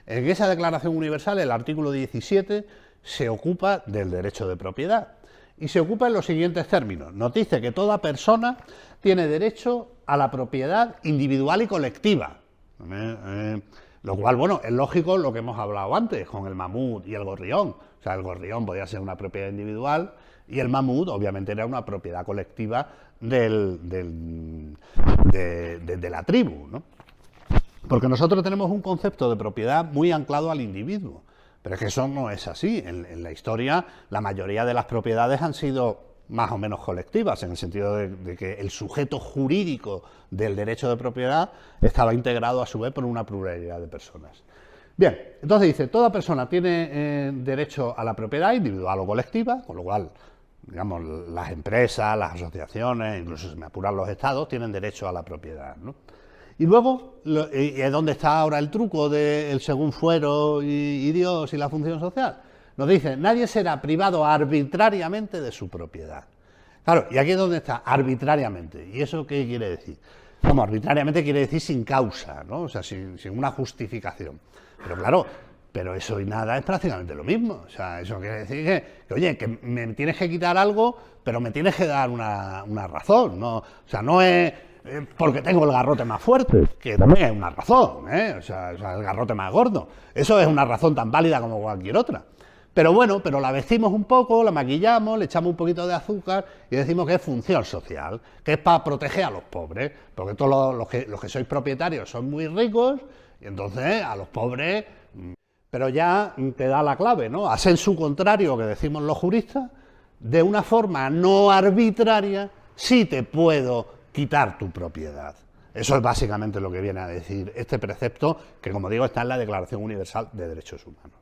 En esa Declaración Universal, el artículo 17 se ocupa del derecho de propiedad y se ocupa en los siguientes términos. Nos dice que toda persona tiene derecho a la propiedad individual y colectiva, lo cual, bueno, es lógico lo que hemos hablado antes con el mamut y el gorrión. O sea, el gorrión podía ser una propiedad individual y el mamut, obviamente, era una propiedad colectiva de la tribu, ¿no? Porque nosotros tenemos un concepto de propiedad muy anclado al individuo. Pero es que eso no es así. En la historia, la mayoría de las propiedades han sido más o menos colectivas, en el sentido de que el sujeto jurídico del derecho de propiedad estaba integrado a su vez por una pluralidad de personas. Bien, entonces dice, toda persona tiene derecho a la propiedad individual o colectiva, con lo cual, digamos, las empresas, las asociaciones, incluso si me apuran los estados, tienen derecho a la propiedad, ¿no? Y luego, ¿y es donde está ahora el truco del según fuero y Dios y la función social? Nos dice, nadie será privado arbitrariamente de su propiedad. Claro, y aquí es donde está, arbitrariamente. ¿Y eso qué quiere decir? Como arbitrariamente quiere decir sin causa, ¿no? O sea, sin una justificación. Pero claro, pero eso y nada es prácticamente lo mismo. O sea, eso quiere decir que oye, que me tienes que quitar algo, pero me tienes que dar una razón, ¿no? O sea, no es porque tengo el garrote más fuerte, que también es una razón, ¿eh? O sea, el garrote más gordo. Eso es una razón tan válida como cualquier otra. Pero bueno, pero la vestimos un poco, la maquillamos, le echamos un poquito de azúcar y decimos que es función social, que es para proteger a los pobres, porque todos los que sois propietarios son muy ricos y entonces a los pobres. Pero ya te da la clave, ¿no? Hacer su contrario, que decimos los juristas, de una forma no arbitraria, sí te puedo quitar tu propiedad. Eso es básicamente lo que viene a decir este precepto, que como digo está en la Declaración Universal de Derechos Humanos.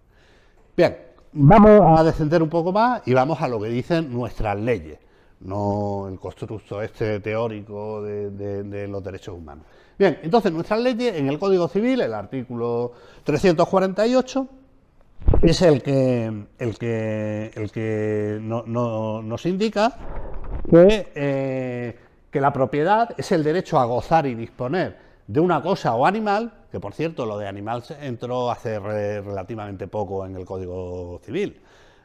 Bien, vamos a descender un poco más y vamos a lo que dicen nuestras leyes, no el constructo este teórico de los derechos humanos. Bien, entonces nuestras leyes, en el Código Civil, el artículo 348, es el que nos indica que la propiedad es el derecho a gozar y disponer de una cosa o animal, que por cierto lo de animal entró hace relativamente poco en el Código Civil.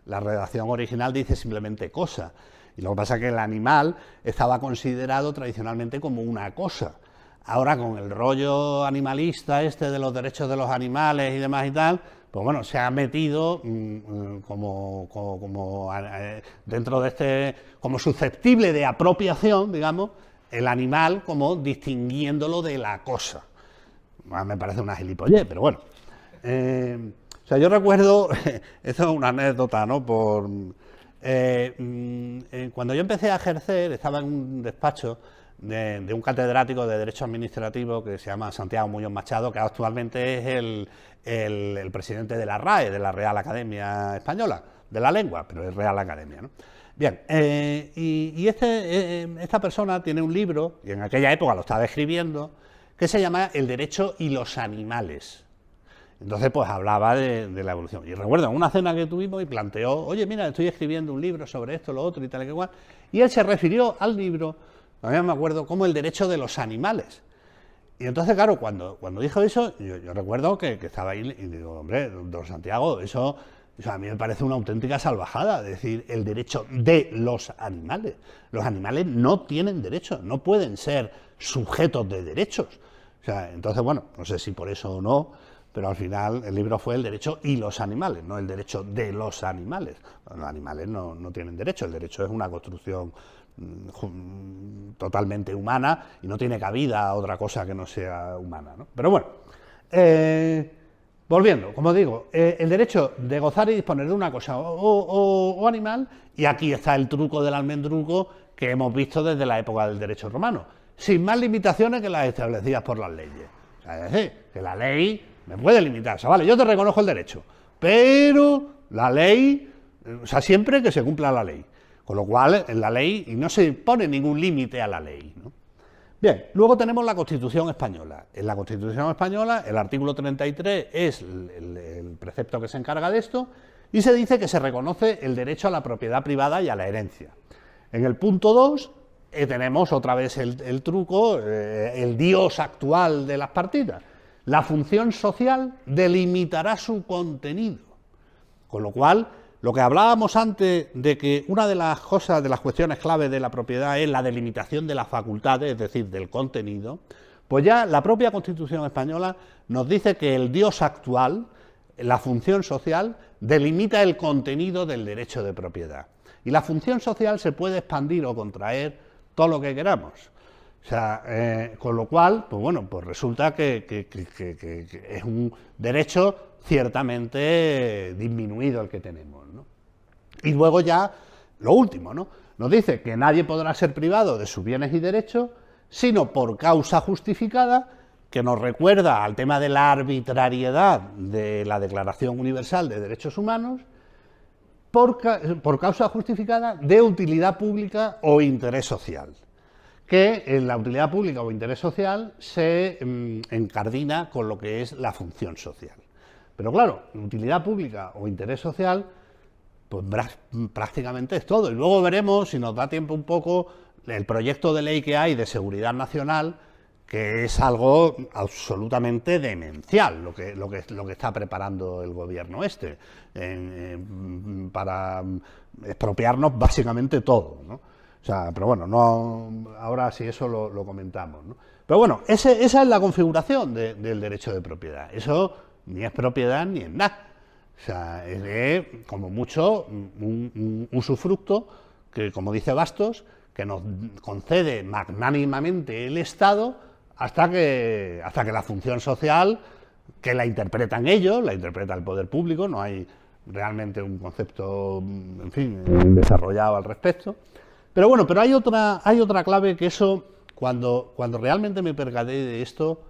La redacción original dice simplemente cosa, y lo que pasa es que el animal estaba considerado tradicionalmente como una cosa. Ahora con el rollo animalista este de los derechos de los animales y demás y tal, pues bueno, se ha metido dentro de este, como susceptible de apropiación, digamos, el animal como distinguiéndolo de la cosa. Me parece una gilipollez, pero bueno. O sea, yo recuerdo, esto es una anécdota, ¿no? Cuando yo empecé a ejercer, estaba en un despacho de un catedrático de Derecho Administrativo que se llama Santiago Muñoz Machado, que actualmente es el presidente de la RAE, de la Real Academia Española, de la lengua, pero es Real Academia, ¿no? Bien, esta persona tiene un libro, y en aquella época lo estaba escribiendo, que se llama El derecho y los animales. Entonces, pues hablaba de la evolución. Y recuerdo en una cena que tuvimos y planteó, oye, mira, estoy escribiendo un libro sobre esto, lo otro y tal y cual. Y él se refirió al libro, todavía me acuerdo, como el derecho de los animales. Y entonces, claro, cuando dijo eso, yo recuerdo que estaba ahí y digo, hombre, don Santiago, eso a mí me parece una auténtica salvajada, decir el derecho de los animales. Los animales no tienen derechos, no pueden ser sujetos de derechos. O sea, entonces, bueno, no sé si por eso o no, pero al final el libro fue el derecho y los animales, no el derecho de los animales. Los animales no tienen derecho, el derecho es una construcción totalmente humana y no tiene cabida a otra cosa que no sea humana, ¿no? Pero bueno, volviendo, como digo, el derecho de gozar y disponer de una cosa o animal, y aquí está el truco del almendruco que hemos visto desde la época del derecho romano, sin más limitaciones que las establecidas por las leyes. O sea, es decir, que la ley me puede limitar, o sea, vale, yo te reconozco el derecho, pero la ley, o sea, siempre que se cumpla la ley, con lo cual en la ley y no se pone ningún límite a la ley, ¿no? Bien, luego tenemos la Constitución Española. En la Constitución Española, el artículo 33 es el precepto que se encarga de esto, y se dice que se reconoce el derecho a la propiedad privada y a la herencia. En el punto 2 tenemos otra vez el truco, el dios actual de las partidas. La función social delimitará su contenido. Con lo cual, lo que hablábamos antes de que una de las cosas, de las cuestiones clave de la propiedad es la delimitación de las facultades, es decir, del contenido, pues ya la propia Constitución española nos dice que el dios actual, la función social, delimita el contenido del derecho de propiedad. Y la función social se puede expandir o contraer todo lo que queramos. O sea, con lo cual, pues bueno, pues resulta que es un derecho ciertamente disminuido el que tenemos, ¿no? Y luego ya, lo último, ¿no? Nos dice que nadie podrá ser privado de sus bienes y derechos, sino por causa justificada, que nos recuerda al tema de la arbitrariedad de la Declaración Universal de Derechos Humanos, por causa justificada de utilidad pública o interés social, que en la utilidad pública o interés social se encardina con lo que es la función social. Pero claro, utilidad pública o interés social, pues prácticamente es todo. Y luego veremos, si nos da tiempo un poco, el proyecto de ley que hay de seguridad nacional, que es algo absolutamente demencial lo que está preparando el gobierno para expropiarnos básicamente todo, ¿no? O sea, pero bueno, no, ahora sí eso lo comentamos, ¿no? Pero bueno, esa es la configuración del derecho de propiedad. Eso ni es propiedad ni es nada. O sea, es como mucho un usufructo que, como dice Bastos, que nos concede magnánimamente el Estado hasta que la función social, que la interpretan ellos, la interpreta el poder público, no hay realmente un concepto, en fin, desarrollado al respecto. Pero bueno, pero hay otra clave que eso, cuando realmente me percaté de esto,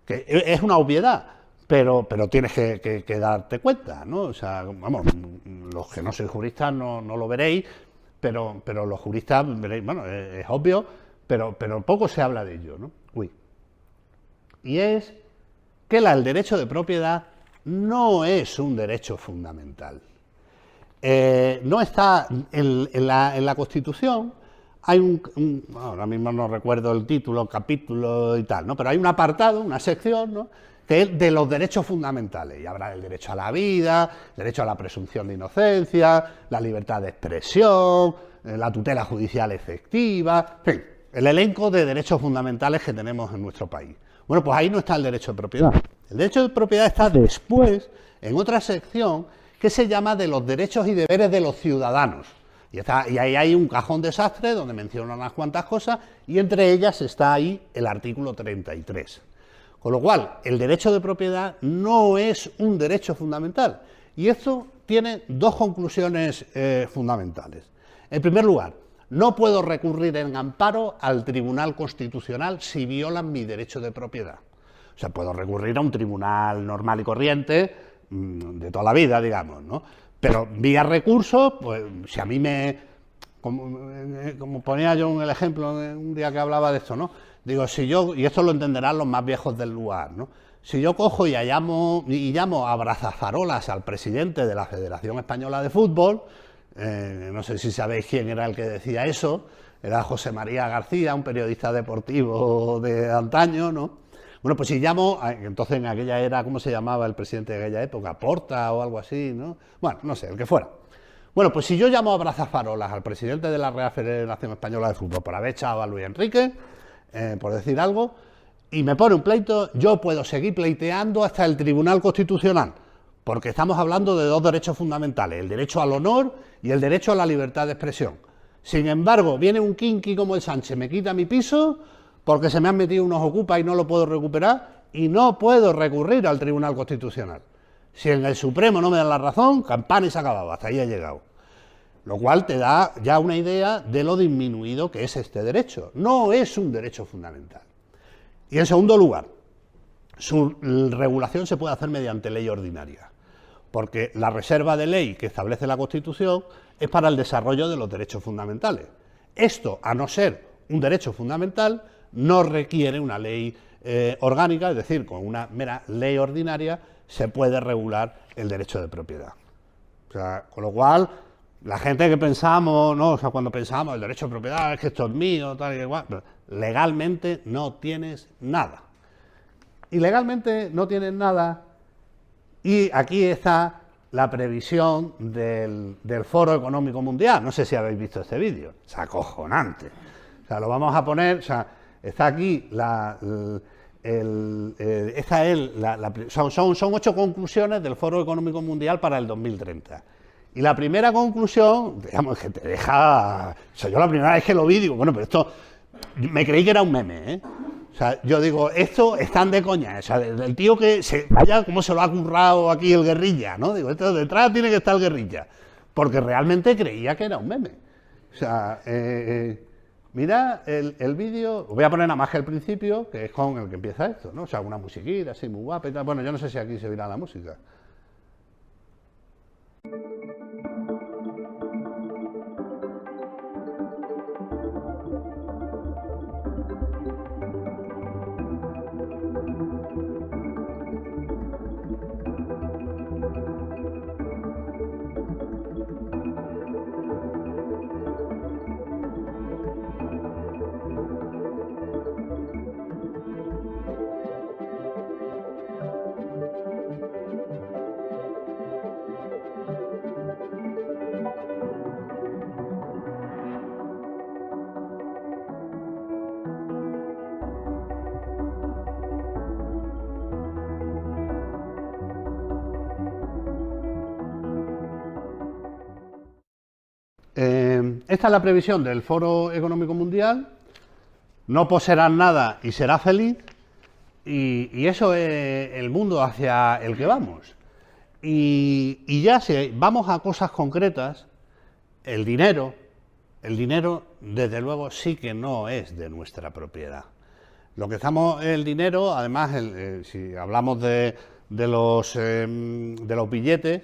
que es una obviedad, pero tienes que darte cuenta, ¿no? O sea, vamos, los que no sois juristas no lo veréis, pero los juristas veréis, bueno, es obvio, pero poco se habla de ello, ¿no? Y es que el derecho de propiedad no es un derecho fundamental. No está en la Constitución. Hay ahora mismo no recuerdo el título, capítulo y tal, ¿no? Pero hay un apartado, una sección, ¿no?, que es de los derechos fundamentales, y habrá el derecho a la vida, el derecho a la presunción de inocencia, la libertad de expresión, la tutela judicial efectiva, en fin, el elenco de derechos fundamentales que tenemos en nuestro país. Bueno, pues ahí no está el derecho de propiedad. El derecho de propiedad está después, en otra sección, que se llama de los derechos y deberes de los ciudadanos. Y ahí hay un cajón desastre donde menciona unas cuantas cosas, y entre ellas está ahí el artículo 33. Con lo cual, el derecho de propiedad no es un derecho fundamental. Y esto tiene dos conclusiones fundamentales. En primer lugar, no puedo recurrir en amparo al Tribunal Constitucional si violan mi derecho de propiedad. O sea, puedo recurrir a un tribunal normal y corriente, de toda la vida, digamos, ¿no? Pero vía recurso, pues si a mí como ponía yo en el ejemplo un día que hablaba de esto, ¿no? Digo, si yo, y esto lo entenderán los más viejos del lugar, ¿no? Si yo cojo y llamo a brazafarolas al presidente de la Federación Española de Fútbol, no sé si sabéis quién era el que decía eso, era José María García, un periodista deportivo de antaño, ¿no? Bueno, pues si llamo, entonces en aquella era, ¿cómo se llamaba el presidente de aquella época? Porta o algo así, ¿no? Bueno, no sé, el que fuera. Bueno, pues si yo llamo a brazafarolas al presidente de la Real Federación Española de Fútbol por haber echado a Luis Enrique, por decir algo, y me pone un pleito, yo puedo seguir pleiteando hasta el Tribunal Constitucional, porque estamos hablando de dos derechos fundamentales, el derecho al honor y el derecho a la libertad de expresión. Sin embargo, viene un quinqui como el Sánchez, me quita mi piso porque se me han metido unos ocupas y no lo puedo recuperar, y no puedo recurrir al Tribunal Constitucional. Si en el Supremo no me dan la razón, campana y se ha acabado, hasta ahí ha llegado. Lo cual te da ya una idea de lo disminuido que es este derecho. No es un derecho fundamental. Y en segundo lugar, su regulación se puede hacer mediante ley ordinaria, porque la reserva de ley que establece la Constitución es para el desarrollo de los derechos fundamentales. Esto, a no ser un derecho fundamental, no requiere una ley orgánica, es decir, con una mera ley ordinaria se puede regular el derecho de propiedad. O sea, con lo cual, la gente que pensamos, ¿no? O sea, cuando pensamos el derecho de propiedad, es que esto es mío, tal y igual, legalmente no tienes nada. Y legalmente no tienes nada, y aquí está la previsión del Foro Económico Mundial. No sé si habéis visto este vídeo, es acojonante. O sea, lo vamos a poner, o sea, está aquí son 8 conclusiones del Foro Económico Mundial para el 2030. Y la primera conclusión, digamos, que te deja... O sea, yo la primera vez que lo vi, digo, bueno, pero esto... Me creí que era un meme, ¿eh? O sea, yo digo, esto están de coña, o sea, el tío que vaya cómo se lo ha currado aquí el guerrilla, ¿no? Digo, esto detrás tiene que estar el guerrilla, porque realmente creía que era un meme. O sea, mira el vídeo, voy a poner nada más que el principio, que es con el que empieza esto, ¿no? O sea, una musiquita así muy guapa y tal. Bueno, yo no sé si aquí se oirá la música. Esta es la previsión del Foro Económico Mundial. No poseerás nada y serás feliz. Y eso es el mundo hacia el que vamos. Y ya si vamos a cosas concretas, el dinero, desde luego, sí que no es de nuestra propiedad. Lo que estamos, el dinero, además, si hablamos de los billetes,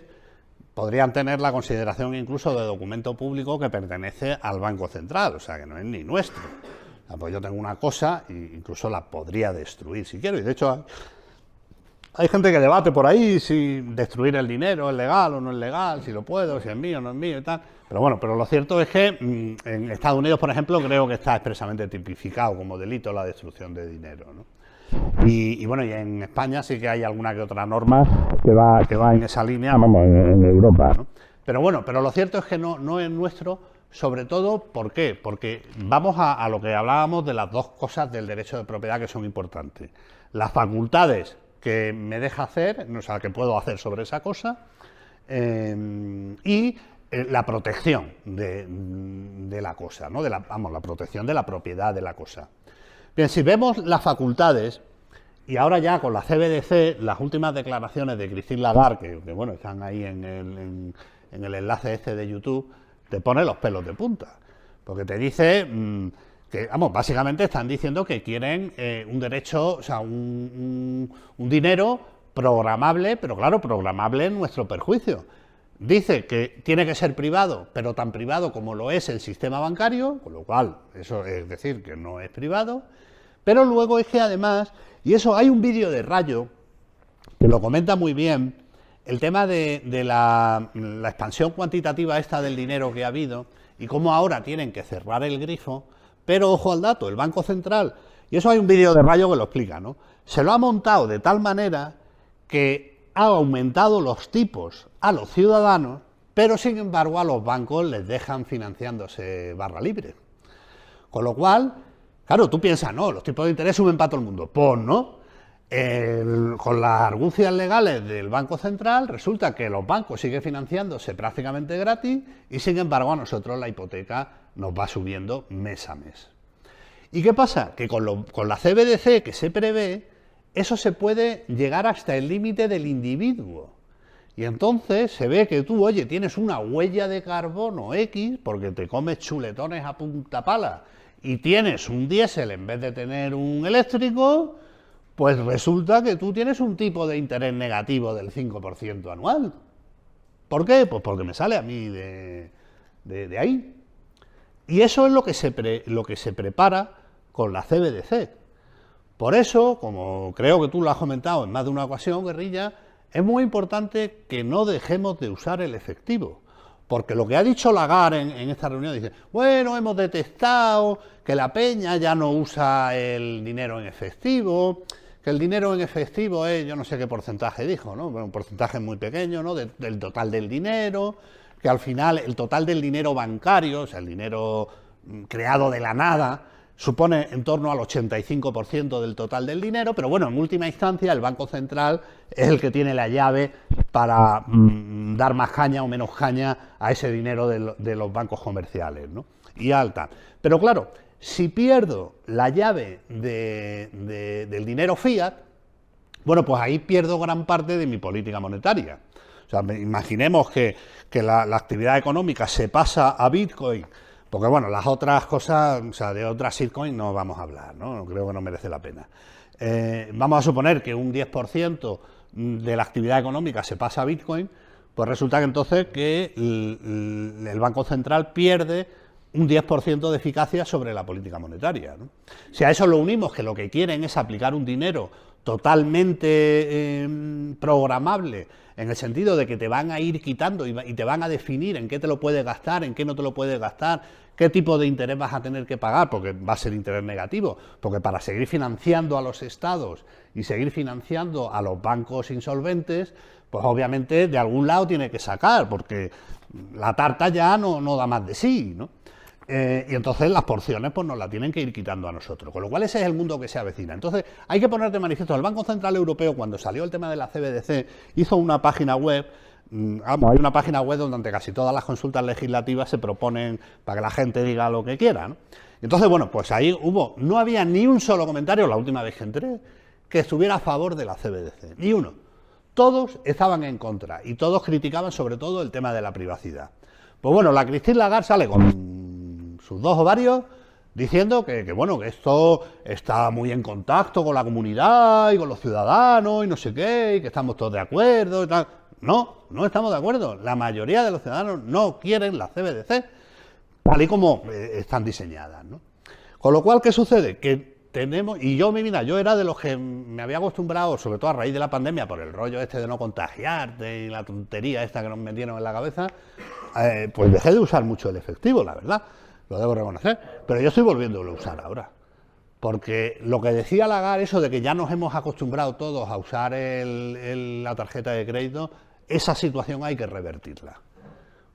podrían tener la consideración incluso de documento público que pertenece al Banco Central, o sea, que no es ni nuestro. O sea, pues yo tengo una cosa e incluso la podría destruir si quiero, y de hecho hay gente que debate por ahí si destruir el dinero es legal o no es legal, si lo puedo, si es mío o no es mío y tal. Pero bueno, pero lo cierto es que en Estados Unidos, por ejemplo, creo que está expresamente tipificado como delito la destrucción de dinero, ¿no? Y bueno, y en España sí que hay alguna que otra norma que va en esa línea, vamos, en Europa, ¿no? Pero bueno, pero lo cierto es que no es nuestro, sobre todo, ¿por qué? Porque vamos a lo que hablábamos de las dos cosas del derecho de propiedad que son importantes. Las facultades que me deja hacer, o sea, que puedo hacer sobre esa cosa, y la protección de la cosa, ¿no? La protección de la propiedad de la cosa. Bien, si vemos las facultades, y ahora ya con la CBDC, las últimas declaraciones de Christine Lagarde, que bueno, están ahí en el enlace este de YouTube, te pone los pelos de punta, porque te dice que, vamos, básicamente están diciendo que quieren un derecho, o sea, un dinero programable, pero claro, programable en nuestro perjuicio. Dice que tiene que ser privado, pero tan privado como lo es el sistema bancario, con lo cual, eso es decir, que no es privado, pero luego es que además, y eso hay un vídeo de Rayo que lo comenta muy bien, el tema de la expansión cuantitativa esta del dinero que ha habido y cómo ahora tienen que cerrar el grifo, pero ojo al dato, el Banco Central, y eso hay un vídeo de Rayo que lo explica, ¿no? Se lo ha montado de tal manera que ha aumentado los tipos a los ciudadanos, pero sin embargo a los bancos les dejan financiándose barra libre. Con lo cual, claro, tú piensas, no, los tipos de interés suben para todo el mundo. Pues no. Con las argucias legales del Banco Central, resulta que los bancos siguen financiándose prácticamente gratis y sin embargo a nosotros la hipoteca nos va subiendo mes a mes. ¿Y qué pasa? Que con la CBDC que se prevé, eso se puede llegar hasta el límite del individuo. Y entonces se ve que tú, oye, tienes una huella de carbono X porque te comes chuletones a punta pala y tienes un diésel en vez de tener un eléctrico, pues resulta que tú tienes un tipo de interés negativo del 5% anual. ¿Por qué? Pues porque me sale a mí de ahí. Y eso es lo que se prepara con la CBDC. Por eso, como creo que tú lo has comentado en más de una ocasión, Guerrilla, es muy importante que no dejemos de usar el efectivo. Porque lo que ha dicho Lagarde en esta reunión, dice, bueno, hemos detectado que la peña ya no usa el dinero en efectivo, que el dinero en efectivo es, yo no sé qué porcentaje dijo, ¿no? Bueno, un porcentaje muy pequeño, ¿no? Del total del dinero, que al final el total del dinero bancario, o sea, el dinero creado de la nada, supone en torno al 85% del total del dinero, pero bueno, en última instancia el Banco Central es el que tiene la llave para dar más caña o menos caña a ese dinero de los bancos comerciales, ¿no? Y alta. Pero claro, Si pierdo la llave del dinero fiat, bueno, pues ahí pierdo gran parte de mi política monetaria. O sea, imaginemos que la actividad económica se pasa a Bitcoin, porque bueno, las otras cosas, o sea, de otras shitcoins no vamos a hablar, ¿no? Creo que no merece la pena. Vamos a suponer que un 10% de la actividad económica se pasa a Bitcoin, pues resulta que entonces que el Banco Central pierde un 10% de eficacia sobre la política monetaria, ¿no? Si a eso lo unimos que lo que quieren es aplicar un dinero totalmente programable, en el sentido de que te van a ir quitando y te van a definir en qué te lo puedes gastar, en qué no te lo puedes gastar, qué tipo de interés vas a tener que pagar, porque va a ser interés negativo, porque para seguir financiando a los estados y seguir financiando a los bancos insolventes, pues obviamente de algún lado tiene que sacar, porque la tarta ya no da más de sí, ¿no? Y entonces las porciones pues nos las tienen que ir quitando a nosotros, con lo cual ese es el mundo que se avecina. Entonces hay que poner de manifiesto, el Banco Central Europeo, cuando salió el tema de la CBDC, hizo una página web, hay una página web donde ante casi todas las consultas legislativas se proponen para que la gente diga lo que quiera, ¿no? Entonces, bueno, pues ahí no había ni un solo comentario, la última vez que entré, que estuviera a favor de la CBDC, ni uno. Todos estaban en contra y todos criticaban sobre todo el tema de la privacidad. Pues bueno, la Christine Lagarde sale con sus dos ovarios diciendo que bueno, que esto está muy en contacto con la comunidad y con los ciudadanos y no sé qué, y que estamos todos de acuerdo y tal. No estamos de acuerdo. La mayoría de los ciudadanos no quieren la CBDC tal y como están diseñadas, ¿no? Con lo cual, ¿qué sucede? Que tenemos, y yo, mira, yo era de los que me había acostumbrado, sobre todo a raíz de la pandemia, por el rollo este de no contagiarte y la tontería esta que nos metieron en la cabeza, pues dejé de usar mucho el efectivo, la verdad, lo debo reconocer, pero yo estoy volviéndolo a usar ahora. Porque lo que decía Lagarde, eso de que ya nos hemos acostumbrado todos a usar la tarjeta de crédito, esa situación hay que revertirla.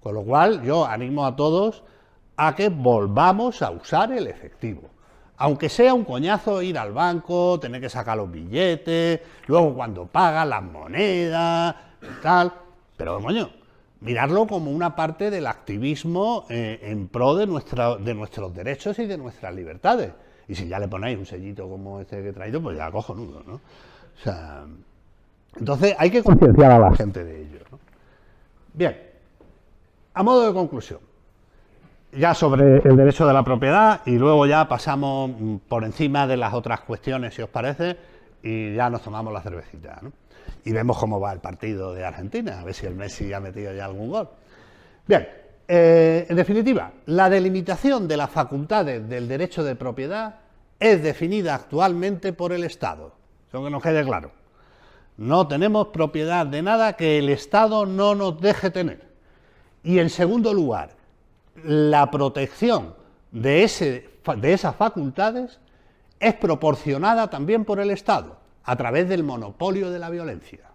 Con lo cual, yo animo a todos a que volvamos a usar el efectivo. Aunque sea un coñazo ir al banco, tener que sacar los billetes, luego cuando pagas las monedas y tal, pero coño, mirarlo como una parte del activismo en pro de nuestros derechos y de nuestras libertades. Y si ya le ponéis un sellito como este que he traído, pues ya cojonudo, ¿no? O sea, entonces hay que concienciar a la gente de ello, ¿no? Bien, a modo de conclusión, ya sobre el derecho de la propiedad y luego ya pasamos por encima de las otras cuestiones, si os parece, y ya nos tomamos la cervecita, ¿no? Y vemos cómo va el partido de Argentina, a ver si el Messi ha metido ya algún gol. Bien, en definitiva, la delimitación de las facultades del derecho de propiedad es definida actualmente por el Estado. Eso que nos quede claro. No tenemos propiedad de nada que el Estado no nos deje tener. Y en segundo lugar, la protección de esas facultades es proporcionada también por el Estado, a través del monopolio de la violencia.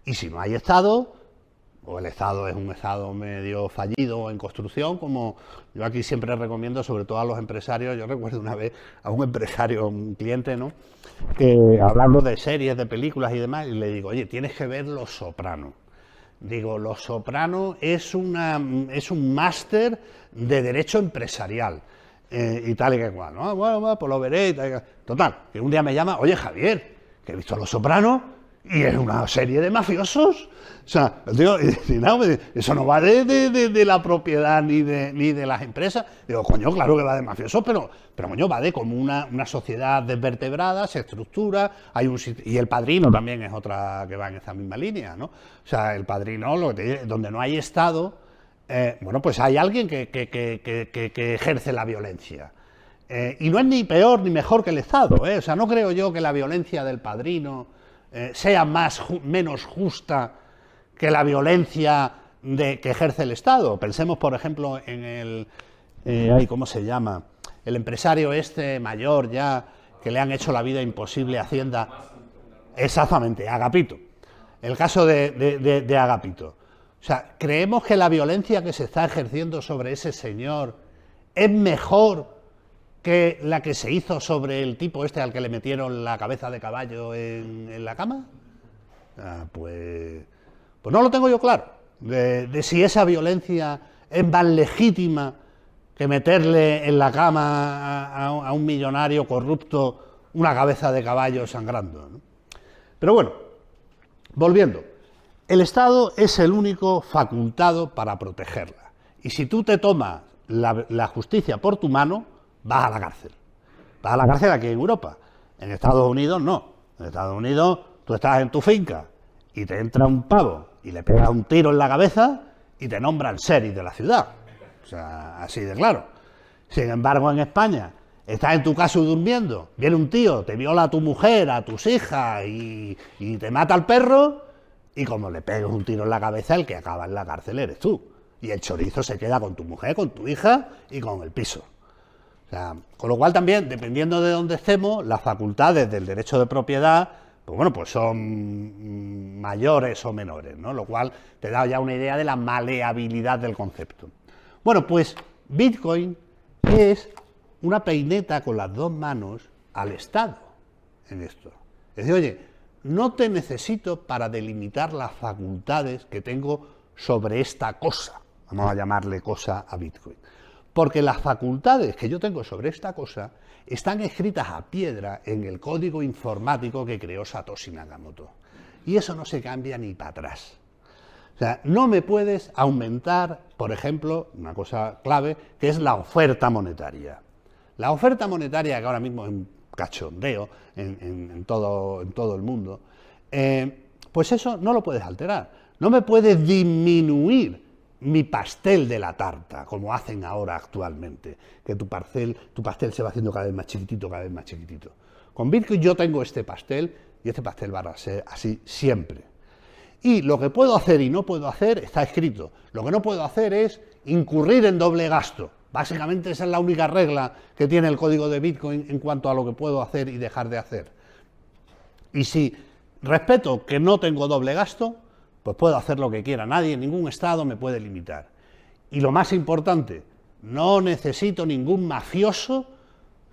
Y si no hay Estado, o el Estado es un Estado medio fallido o en construcción, como yo aquí siempre recomiendo, sobre todo a los empresarios. Yo recuerdo una vez a un empresario, un cliente, ¿no?, que hablando de series, de películas y demás, y le digo, oye, tienes que ver Los Sopranos. Digo, Los Sopranos es un máster de derecho empresarial, y tal y que cual, ¿no? Bueno, pues lo veré y tal. Total, que un día me llama, oye, Javier, que he visto Los Sopranos y es una serie de mafiosos. O sea, digo, no, eso no va de la propiedad ni de las empresas. Digo, coño, claro que va de mafiosos, pero coño, va de como una sociedad desvertebrada, se estructura, y El Padrino también es otra que va en esa misma línea, ¿no? O sea, El Padrino, donde no hay Estado, bueno, pues hay alguien que ejerce la violencia. Y no es ni peor ni mejor que el Estado, ¿eh? O sea, no creo yo que la violencia del Padrino sea menos justa que la violencia que ejerce el Estado. Pensemos, por ejemplo, en ¿cómo se llama? El empresario este mayor ya, que le han hecho la vida imposible a Hacienda. Exactamente, Agapito. El caso de Agapito. O sea, ¿creemos que la violencia que se está ejerciendo sobre ese señor es mejor que la que se hizo sobre el tipo este al que le metieron la cabeza de caballo en la cama? Pues no lo tengo yo claro, de si esa violencia es más legítima que meterle en la cama a un millonario corrupto una cabeza de caballo sangrando, ¿no? Pero bueno, volviendo, el Estado es el único facultado para protegerla. Y si tú te tomas la justicia por tu mano, vas a la cárcel. Vas a la cárcel aquí en Europa. En Estados Unidos no. En Estados Unidos tú estás en tu finca y te entra un pavo y le pegas un tiro en la cabeza y te nombra el sheriff de la ciudad. O sea, así de claro. Sin embargo, en España, estás en tu casa durmiendo, viene un tío, te viola a tu mujer, a tus hijas y te mata al perro, y como le pegas un tiro en la cabeza, el que acaba en la cárcel eres tú. Y el chorizo se queda con tu mujer, con tu hija y con el piso. O sea, con lo cual también, dependiendo de dónde estemos, las facultades del derecho de propiedad, pues bueno, pues son mayores o menores, ¿no? Lo cual te da ya una idea de la maleabilidad del concepto. Bueno, pues Bitcoin es una peineta con las dos manos al Estado en esto. Es decir, oye, no te necesito para delimitar las facultades que tengo sobre esta cosa, vamos a llamarle cosa a Bitcoin, porque las facultades que yo tengo sobre esta cosa están escritas a piedra en el código informático que creó Satoshi Nakamoto, y eso no se cambia ni para atrás. O sea, no me puedes aumentar, por ejemplo, una cosa clave, que es la oferta monetaria. La oferta monetaria, que ahora mismo es un cachondeo en todo el mundo, pues eso no lo puedes alterar. No me puedes disminuir mi pastel de la tarta, como hacen ahora actualmente, que tu pastel se va haciendo cada vez más chiquitito, cada vez más chiquitito. Con Bitcoin yo tengo este pastel, y este pastel va a ser así siempre. Y lo que puedo hacer y no puedo hacer está escrito. Lo que no puedo hacer es incurrir en doble gasto. Básicamente esa es la única regla que tiene el código de Bitcoin en cuanto a lo que puedo hacer y dejar de hacer. Y si respeto que no tengo doble gasto, pues puedo hacer lo que quiera. Nadie, ningún Estado me puede limitar. Y lo más importante, no necesito ningún mafioso,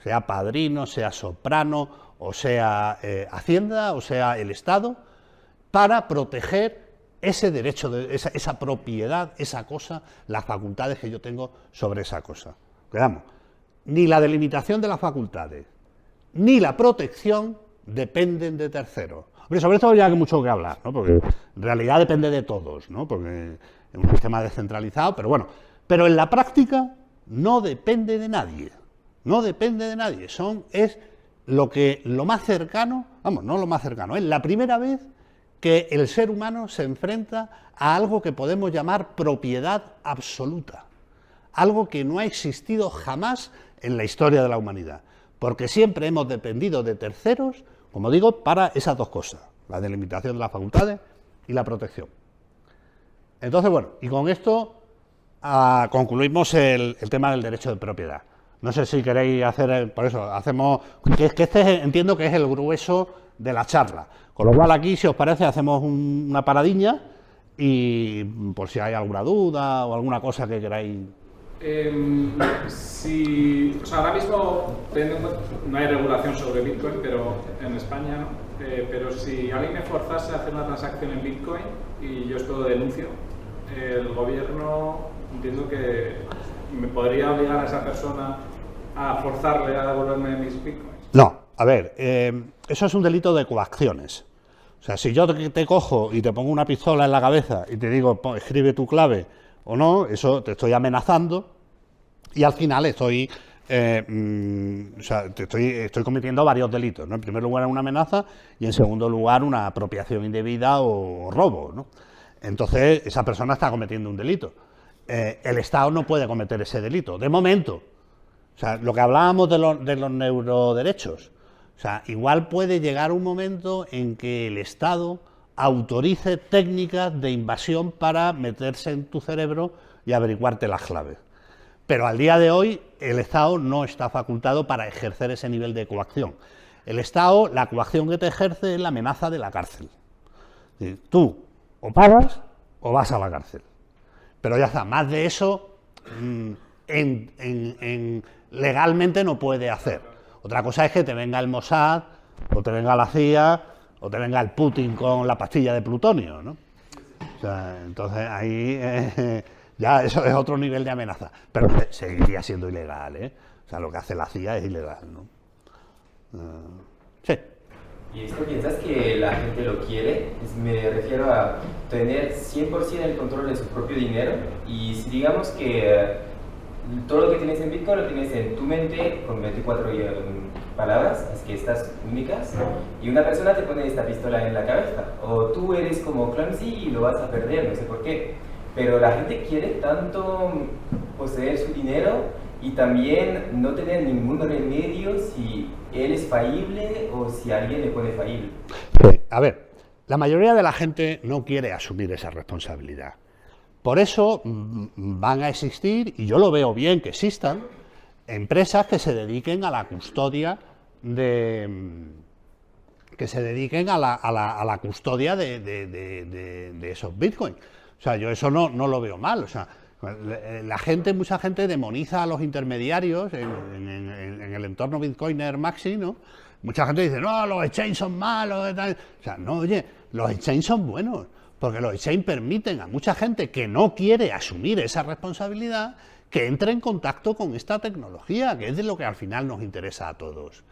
sea padrino, sea soprano, o sea Hacienda, o sea el Estado, para proteger ese derecho, esa propiedad, esa cosa, las facultades que yo tengo sobre esa cosa. Veamos, ni la delimitación de las facultades, ni la protección dependen de terceros. Hombre, sobre esto ya hay mucho que hablar, ¿no? Porque en realidad depende de todos, ¿no? Porque es un sistema descentralizado, pero bueno, pero en la práctica no depende de nadie, no depende de nadie, es lo más cercano, vamos, no lo más cercano, es la primera vez que el ser humano se enfrenta a algo que podemos llamar propiedad absoluta, algo que no ha existido jamás en la historia de la humanidad, porque siempre hemos dependido de terceros, como digo, para esas dos cosas, la delimitación de las facultades y la protección. Entonces, bueno, y con esto concluimos el tema del derecho de propiedad. No sé si queréis hacer, por eso, hacemos, que este entiendo que es el grueso de la charla. Con lo cual aquí, si os parece, hacemos una paradiña y por si hay alguna duda o alguna cosa que queráis. O sea, ahora mismo no hay regulación sobre Bitcoin, pero en España no. Pero si alguien me forzase a hacer una transacción en Bitcoin y yo esto lo denuncio, el gobierno entiendo que me podría obligar a esa persona a forzarle a devolverme mis Bitcoins. No, a ver, eso es un delito de coacciones. O sea, si yo te cojo y te pongo una pistola en la cabeza y te digo, escribe tu clave o no, eso te estoy amenazando y al final estoy cometiendo varios delitos, ¿no? En primer lugar una amenaza y en segundo lugar una apropiación indebida o robo, ¿no? Entonces esa persona está cometiendo un delito. El Estado no puede cometer ese delito, de momento. O sea, lo que hablábamos de los neuroderechos. O sea, igual puede llegar un momento en que el Estado autorice técnicas de invasión para meterse en tu cerebro y averiguarte las claves. Pero al día de hoy el Estado no está facultado para ejercer ese nivel de coacción. El Estado, la coacción que te ejerce es la amenaza de la cárcel. Tú o pagas o vas a la cárcel. Pero ya está, más de eso legalmente no puede hacer. Otra cosa es que te venga el Mossad, o te venga la CIA, o te venga el Putin con la pastilla de plutonio, ¿no? O sea, entonces ahí Ya eso es otro nivel de amenaza, pero seguiría siendo ilegal, ¿eh? O sea, lo que hace la CIA es ilegal, ¿no? Sí. ¿Y esto piensas que la gente lo quiere? Me refiero a tener 100% el control de su propio dinero, y si digamos que todo lo que tienes en Bitcoin lo tienes en tu mente con 24 palabras, es que estas únicas, y una persona te pone esta pistola en la cabeza, o tú eres como clumsy y lo vas a perder, no sé por qué, pero la gente quiere tanto poseer su dinero y también no tener ningún remedio si él es fallible o si alguien le pone fallible. A ver, la mayoría de la gente no quiere asumir esa responsabilidad. Por eso van a existir, y yo lo veo bien que existan, empresas que se dediquen a la custodia de esos bitcoins. O sea, yo eso no lo veo mal. O sea, mucha gente demoniza a los intermediarios en el entorno bitcoiner maxi, ¿no? Mucha gente dice, no, los exchanges son malos, tal. O sea, no, oye, los exchanges son buenos, porque los exchanges permiten a mucha gente que no quiere asumir esa responsabilidad que entre en contacto con esta tecnología, que es de lo que al final nos interesa a todos.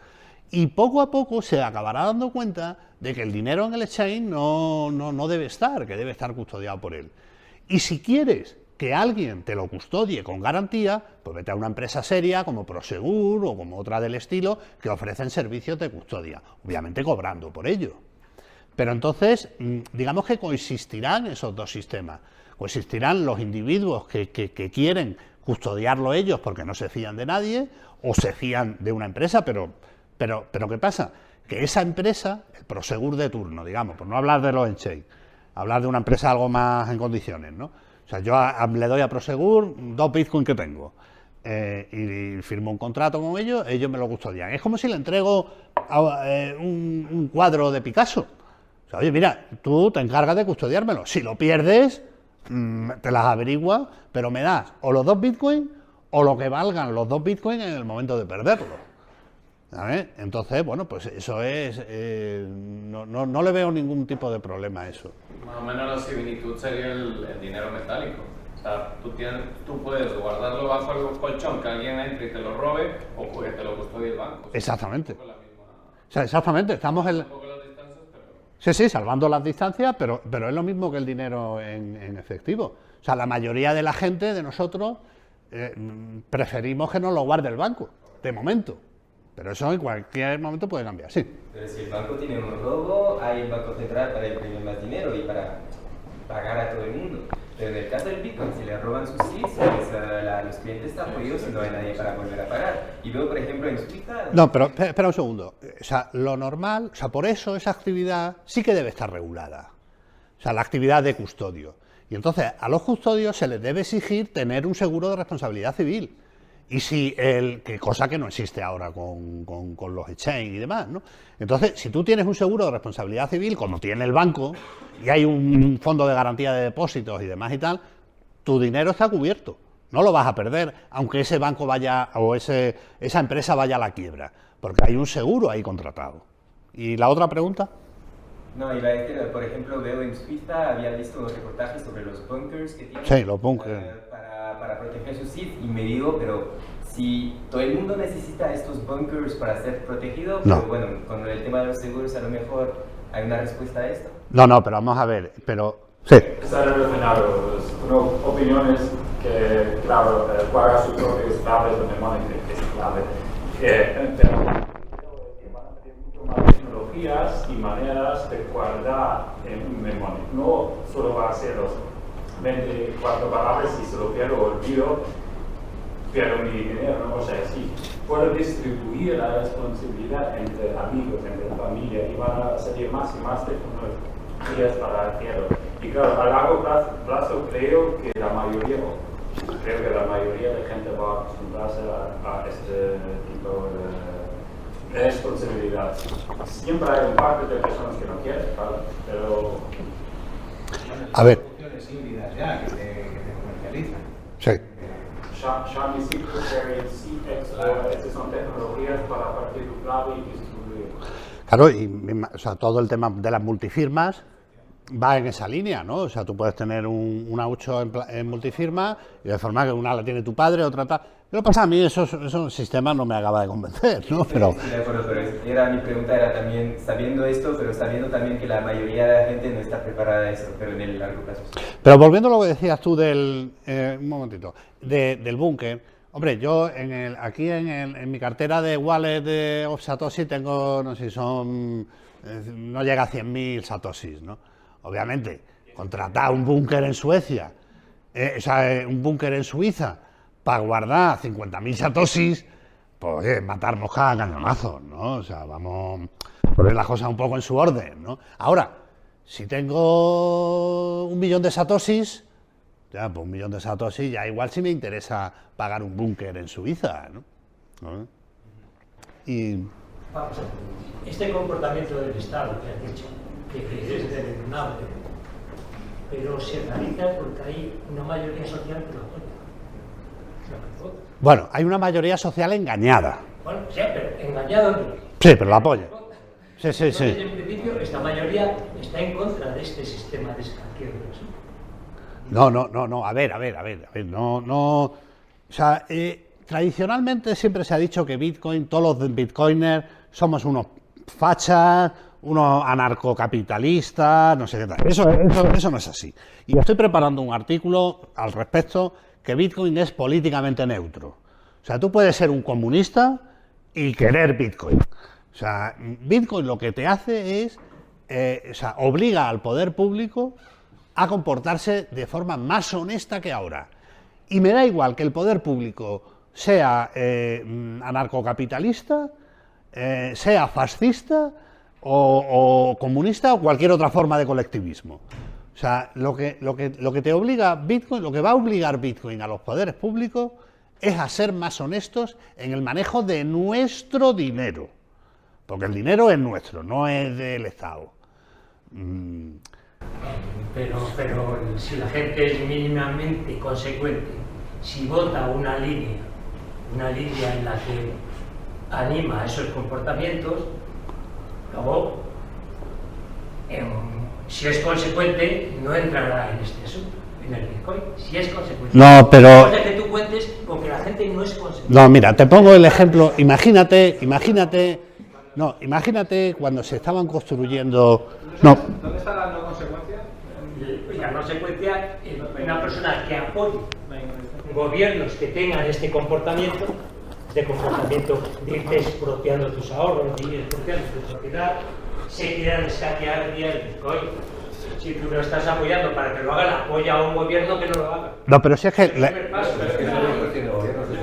Y poco a poco se acabará dando cuenta de que el dinero en el exchange no debe estar, que debe estar custodiado por él. Y si quieres que alguien te lo custodie con garantía, pues vete a una empresa seria como Prosegur o como otra del estilo, que ofrecen servicios de custodia, obviamente cobrando por ello. Pero entonces, digamos que coexistirán esos dos sistemas. Coexistirán los individuos que quieren custodiarlo ellos porque no se fían de nadie, o se fían de una empresa, pero ¿qué pasa? Que esa empresa, el Prosegur de turno, digamos, por no hablar de los exchange, hablar de una empresa algo más en condiciones, ¿no? O sea, yo le doy a Prosegur 2 bitcoins que tengo y firmo un contrato con ellos me lo custodian. Es como si le entrego un cuadro de Picasso. O sea, oye, mira, tú te encargas de custodiármelo. Si lo pierdes, te las averiguas, pero me das o los 2 bitcoins o lo que valgan los 2 bitcoins en el momento de perderlo. ¿Sabes? Entonces, bueno, pues eso es... no le veo ningún tipo de problema a eso. Más o menos la similitud sería el dinero metálico. O sea, tú puedes guardarlo bajo el colchón, que alguien entre y te lo robe, o que te lo custodie el banco. Exactamente. O sea, exactamente, estamos en... Pero... Sí, salvando las distancias, pero es lo mismo que el dinero en efectivo. O sea, la mayoría de la gente, de nosotros, preferimos que nos lo guarde el banco, de momento. Pero eso en cualquier momento puede cambiar, sí. Pero si el banco tiene un robo, hay el Banco Central para imprimir más dinero y para pagar a todo el mundo. Pero en el caso del Bitcoin, si le roban sus seeds, pues, los clientes están jodidos y no hay nadie para volver a pagar. Y luego, por ejemplo, en Suiza... No, pero espera un segundo. O sea, lo normal, o sea, por eso esa actividad sí que debe estar regulada. O sea, la actividad de custodio. Y entonces, a los custodios se les debe exigir tener un seguro de responsabilidad civil. Y si que cosa que no existe ahora con los exchange y demás, ¿no? Entonces, si tú tienes un seguro de responsabilidad civil, como tiene el banco, y hay un fondo de garantía de depósitos y demás y tal, tu dinero está cubierto. No lo vas a perder, aunque ese banco vaya, o esa empresa vaya a la quiebra, porque hay un seguro ahí contratado. ¿Y la otra pregunta? No, iba a decir, por ejemplo, veo en Suiza, había visto unos reportajes sobre los bunkers que tienen. Sí, los bunkers. Para proteger sus seeds, y me digo, pero si todo el mundo necesita estos bunkers para ser protegido, no. Pero bueno, con el tema de los seguros a lo mejor hay una respuesta a esto. No, pero vamos a ver, sí. Está relacionado, una opinión es que, claro, pagar sus propios claves de memoria es clave. Pero van a tener mucho más tecnologías y maneras de guardar en memoria. No solo va a ser los 24 palabras y se lo pierdo o olvido, pierdo mi dinero, ¿no? O sea, sí, puedo distribuir la responsabilidad entre amigos, entre familia, y van a salir más y más tecnologías para hacerlo. Y claro, a largo plazo creo que la mayoría de gente va a acostumbrarse a este tipo de responsabilidad. Siempre hay un par de personas que no quieren, claro, pero... A ver. Ya, que se comercializan. Sí. Shami Secretary, CX, estas son tecnologías para partir tu clave y distribuir. Claro, o sea, todo el tema de las multifirmas va en esa línea, ¿no? O sea, tú puedes tener una 8 en multifirma y de forma que una la tiene tu padre, otra tal. Lo que pasa a mí, esos sistemas no me acaba de convencer, ¿no? Pero Sí, de acuerdo, pero mi pregunta era también, sabiendo esto, pero sabiendo también que la mayoría de la gente no está preparada a eso, pero en el largo plazo. Pero volviendo a lo que decías tú un momentito, del búnker, hombre, yo aquí en mi cartera de wallet of Satoshi tengo, no sé si son, no llega a 100.000 Satoshis, ¿no? Obviamente, contratar un búnker en Suecia, o sea, un búnker en Suiza, para guardar 50.000 Satoshis, pues matar moscas a cañonazos, ¿no? O sea, vamos a poner las cosas un poco en su orden, ¿no? Ahora, si tengo 1.000.000 de Satoshis, ya, pues 1.000.000 de Satoshis, ya igual sí me interesa pagar un búnker en Suiza, ¿no? Y... Vamos a ver, este comportamiento del Estado que has dicho, que es deleznable, pero se realiza porque hay una mayoría social que lo apoya. Bueno, hay una mayoría social engañada. Bueno, sí, pero engañado no. Sí, pero lo apoya. Sí, sí, Entonces, sí. en principio, esta mayoría está en contra de este sistema de escaqueo. No, a ver, no, o sea, tradicionalmente siempre se ha dicho que Bitcoin, todos los bitcoiners somos unos fachas, unos anarcocapitalistas, no sé qué tal. Eso no es así. Y estoy preparando un artículo al respecto, que Bitcoin es políticamente neutro. O sea, tú puedes ser un comunista y querer Bitcoin. O sea, Bitcoin lo que te hace es, o sea, obliga al poder público a comportarse de forma más honesta que ahora. Y me da igual que el poder público sea anarcocapitalista, sea fascista o comunista o cualquier otra forma de colectivismo. O sea, lo que te obliga Bitcoin, lo que va a obligar Bitcoin a los poderes públicos es a ser más honestos en el manejo de nuestro dinero. Porque el dinero es nuestro, no es del Estado. Pero si la gente es mínimamente consecuente, si vota una línea en la que anima esos comportamientos, luego, si es consecuente, no entrará en este asunto, en el Bitcoin. Si es consecuente. No, pero... No es que tú cuentes con que la gente no es consecuente. No, mira, te pongo el ejemplo. Imagínate cuando se estaban construyendo... No. ¿Dónde está la no consecuencia? La consecuencia es una persona que apoye gobiernos que tengan este comportamiento de irte expropiando tus ahorros, de ir expropiando tu propiedad, se quieran escaquear vía el Bitcoin. Si tú lo estás apoyando para que lo hagan, apoya a un gobierno que no lo haga. No, pero si es que... Eso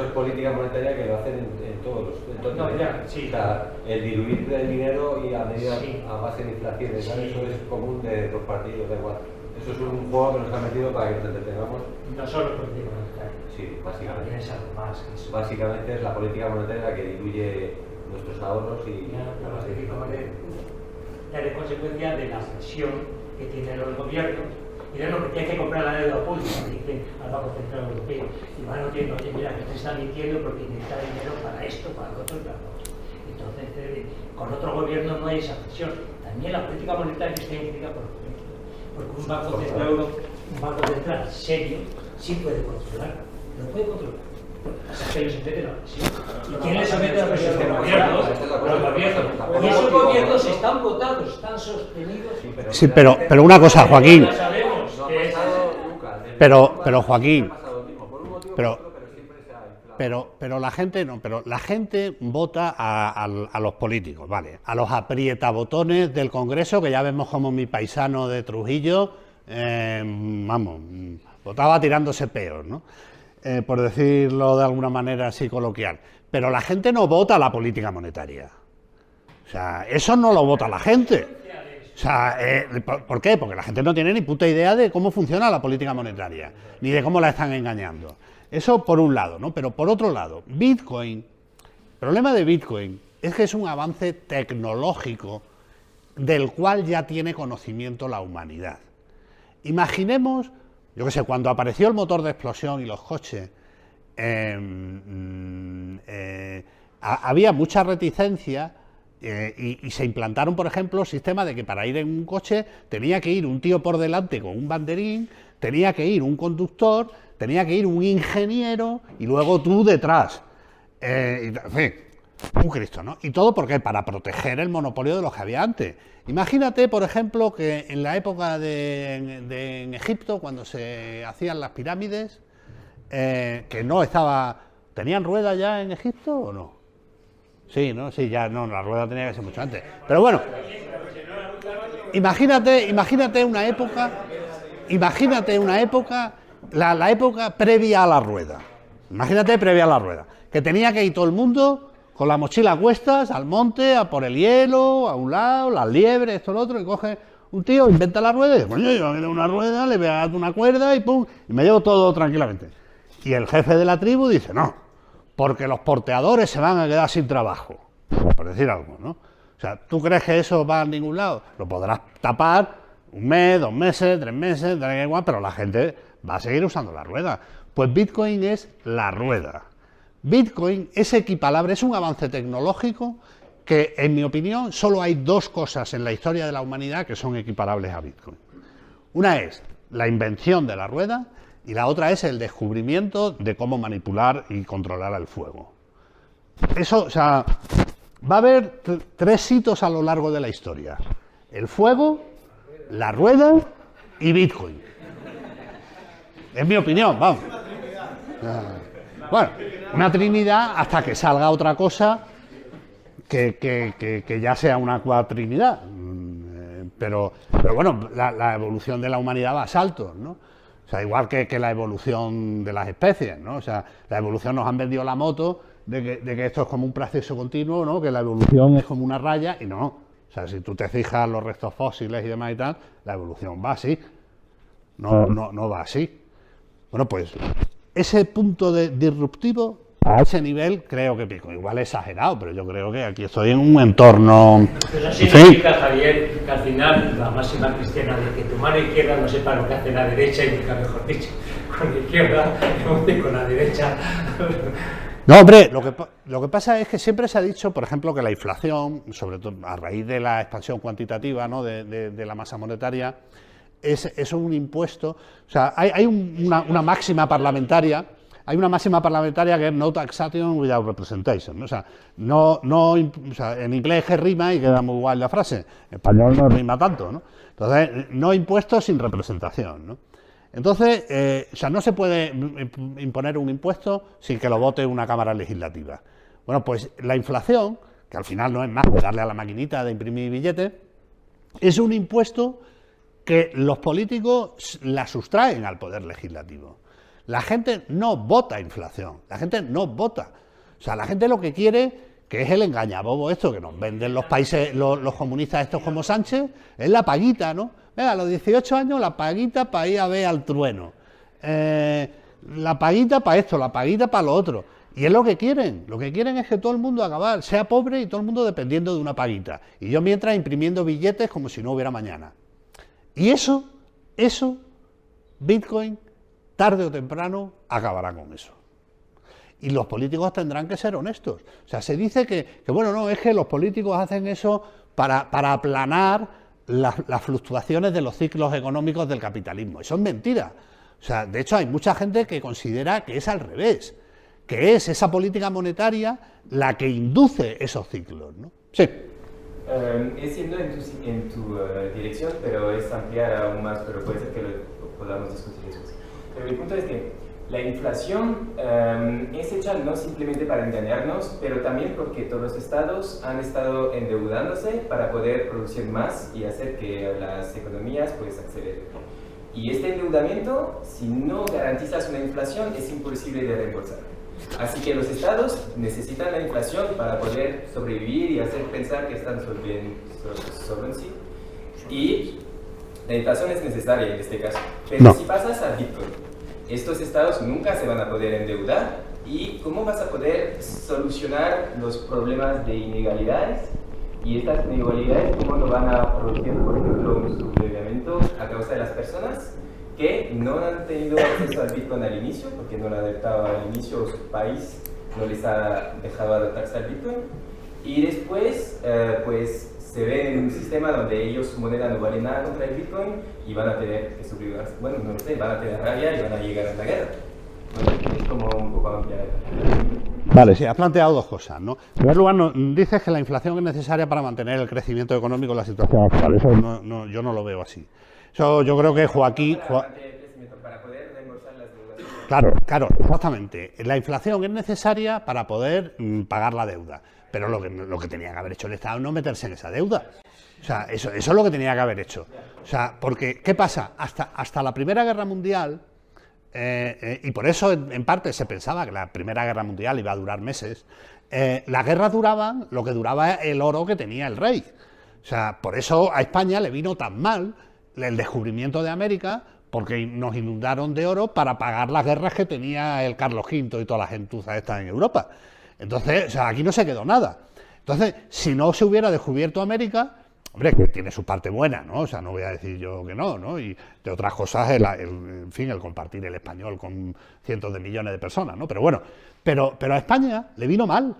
es política monetaria que lo hacen en todos los... No, ya, sí. O sea, el diluir del dinero y a medida Sí. a base de inflación, Sí. eso es común de los partidos, da igual. Eso es un juego que nos han metido para que nos entretengamos. No solo política monetaria. Sí, básicamente. También es algo más que eso. Básicamente es la política monetaria la que diluye nuestros ahorros y... La de consecuencia de la presión que tienen los gobiernos y de lo que tienen que comprar la deuda pública, dicen al Banco Central Europeo, y van diciendo, oye, mira, que te están mintiendo porque necesita dinero para esto, para lo otro y para lo otro. Entonces, con otro gobierno no hay esa presión. También la política monetaria está influida por los gobiernos, porque un banco central serio sí puede controlar, lo puede controlar. Hasta que le somete la presión. ¿Y quién le somete la presión? Los gobiernos. Los gobiernos. Y esos gobiernos están votados, están sostenidos. Sí, pero una cosa, Joaquín. Ya sabemos que es... Pero Joaquín, pero la gente no, pero la gente vota a los políticos, vale, a los aprietabotones del Congreso, que ya vemos como mi paisano de Trujillo, vamos, votaba tirándose peos, ¿no? Por decirlo de alguna manera así coloquial. Pero la gente no vota a la política monetaria. O sea, eso no lo vota la gente. O sea, ¿por qué? Porque la gente no tiene ni puta idea de cómo funciona la política monetaria, ni de cómo la están engañando. Eso por un lado, ¿no? Pero por otro lado, Bitcoin, el problema de Bitcoin es que es un avance tecnológico del cual ya tiene conocimiento la humanidad. Imaginemos, yo qué sé, cuando apareció el motor de explosión y los coches, había mucha reticencia Y se implantaron, por ejemplo, sistemas de que para ir en un coche tenía que ir un tío por delante con un banderín, tenía que ir un conductor, tenía que ir un ingeniero y luego tú detrás. En fin, un Cristo, ¿no? Y todo porque para proteger el monopolio de los que había antes. Imagínate, por ejemplo, que en la época en Egipto, cuando se hacían las pirámides, que no estaba... ¿Tenían rueda ya en Egipto o no? Sí, ¿no? Sí, ya no, la rueda tenía que ser mucho antes. Pero bueno, imagínate una época, la época previa a la rueda. Imagínate previa a la rueda, que tenía que ir todo el mundo con la mochila a cuestas, al monte, a por el hielo, a un lado, las liebres, esto, lo otro, y coge un tío, inventa la rueda y dice, coño, yo me una rueda, le voy a dar una cuerda y pum, y me llevo todo tranquilamente. Y el jefe de la tribu dice, no, porque los porteadores se van a quedar sin trabajo, por decir algo, ¿no? O sea, ¿tú crees que eso va a ningún lado? Lo podrás tapar 1 mes, 2 meses, 3 meses, da igual, pero la gente va a seguir usando la rueda. Pues Bitcoin es la rueda. Bitcoin es equiparable, es un avance tecnológico que, en mi opinión, solo hay 2 cosas en la historia de la humanidad que son equiparables a Bitcoin. Una es la invención de la rueda y la otra es el descubrimiento de cómo manipular y controlar el fuego. Eso, o sea, va a haber 3 hitos a lo largo de la historia: el fuego, la rueda y Bitcoin. Es mi opinión, vamos. Bueno, una trinidad hasta que salga otra cosa que ya sea una cuatrinidad. Pero bueno, la evolución de la humanidad va a saltos, ¿no? O sea, igual que la evolución de las especies, ¿no? O sea, la evolución nos han vendido la moto de que esto es como un proceso continuo, ¿no? Que la evolución es como una raya y no. O sea, si tú te fijas los restos fósiles y demás y tal, la evolución va así. No va así. Bueno, pues ese punto disruptivo, a ese nivel, creo que pico. Igual es exagerado, pero yo creo que aquí estoy en un entorno... Pero eso significa, Javier, que al final la máxima cristiana de que tu mano izquierda no sepa lo que hace la derecha, y nunca mejor dicho, con la izquierda, con la derecha... No, hombre, lo que pasa es que siempre se ha dicho, por ejemplo, que la inflación, sobre todo a raíz de la expansión cuantitativa, ¿no? de la masa monetaria, es un impuesto. O sea, hay una máxima parlamentaria. Hay una máxima parlamentaria que es no taxation without representation, ¿no? O sea, o sea, en inglés es rima y queda muy guay la frase, en español no rima tanto, ¿no? Entonces, no impuestos sin representación, ¿no? Entonces, o sea, no se puede imponer un impuesto sin que lo vote una Cámara Legislativa. Bueno, pues la inflación, que al final no es más que darle a la maquinita de imprimir billetes, es un impuesto que los políticos la sustraen al poder legislativo. La gente no vota inflación, la gente no vota. O sea, la gente lo que quiere, que es el engañabobo esto que nos venden los países, los comunistas estos como Sánchez, es la paguita, ¿no? Venga, a los 18 años la paguita para ir a ver al trueno. La paguita para esto, la paguita para lo otro. Y es lo que quieren es que todo el mundo sea pobre y todo el mundo dependiendo de una paguita. Y yo mientras imprimiendo billetes como si no hubiera mañana. Y eso, Bitcoin, tarde o temprano, acabará con eso. Y los políticos tendrán que ser honestos. O sea, se dice que bueno, no, es que los políticos hacen eso para aplanar las fluctuaciones de los ciclos económicos del capitalismo. Eso es mentira. O sea, de hecho hay mucha gente que considera que es al revés, que es esa política monetaria la que induce esos ciclos, ¿no? Sí. Es yendo en tu dirección, pero es ampliar aún más, pero puede ser que lo podamos discutir después. Pero mi punto es que la inflación es hecha no simplemente para engañarnos, pero también porque todos los estados han estado endeudándose para poder producir más y hacer que las economías pues aceleren. Y este endeudamiento, si no garantizas una inflación, es imposible de reembolsar. Así que los estados necesitan la inflación para poder sobrevivir y hacer pensar que están solvencia. Y la inflación es necesaria en este caso. Pero no. Si pasas a Bitcoin, estos estados nunca se van a poder endeudar. ¿Y cómo vas a poder solucionar los problemas de inegalidades? Y estas inegalidades, ¿cómo lo van a producir, por ejemplo, un subdevamiento a causa de las personas que no han tenido acceso al Bitcoin al inicio, porque no lo adaptaba al inicio, o su país no les ha dejado adaptarse al Bitcoin, Y después, pues se ve en un sistema donde ellos su moneda no vale nada contra el Bitcoin y van a tener que sublevarse, bueno, no lo sé, van a tener rabia y van a llegar a la guerra. Bueno, es como un poco amplia. Vale, sí, has planteado dos cosas, ¿no? En primer lugar, dices que la inflación es necesaria para mantener el crecimiento económico en la situación actual. Eso yo no lo veo así. Eso yo creo que Joaquín... Para poder reembolsar las deudas. Claro, exactamente. La inflación es necesaria para poder pagar la deuda. Pero lo que tenía que haber hecho el Estado es no meterse en esa deuda. O sea, eso es lo que tenía que haber hecho. O sea, porque, ¿qué pasa? Hasta la Primera Guerra Mundial, y por eso en parte se pensaba que la Primera Guerra Mundial iba a durar meses, las guerras duraban lo que duraba el oro que tenía el rey. O sea, por eso a España le vino tan mal el descubrimiento de América, porque nos inundaron de oro para pagar las guerras que tenía el Carlos V y toda la gentuza esta en Europa. Entonces, o sea, aquí no se quedó nada. Entonces, si no se hubiera descubierto América, hombre, que tiene su parte buena, ¿no? O sea, no voy a decir yo que no, ¿no? Y de otras cosas, en fin, el compartir el español con cientos de millones de personas, ¿no? Pero bueno, pero a España le vino mal,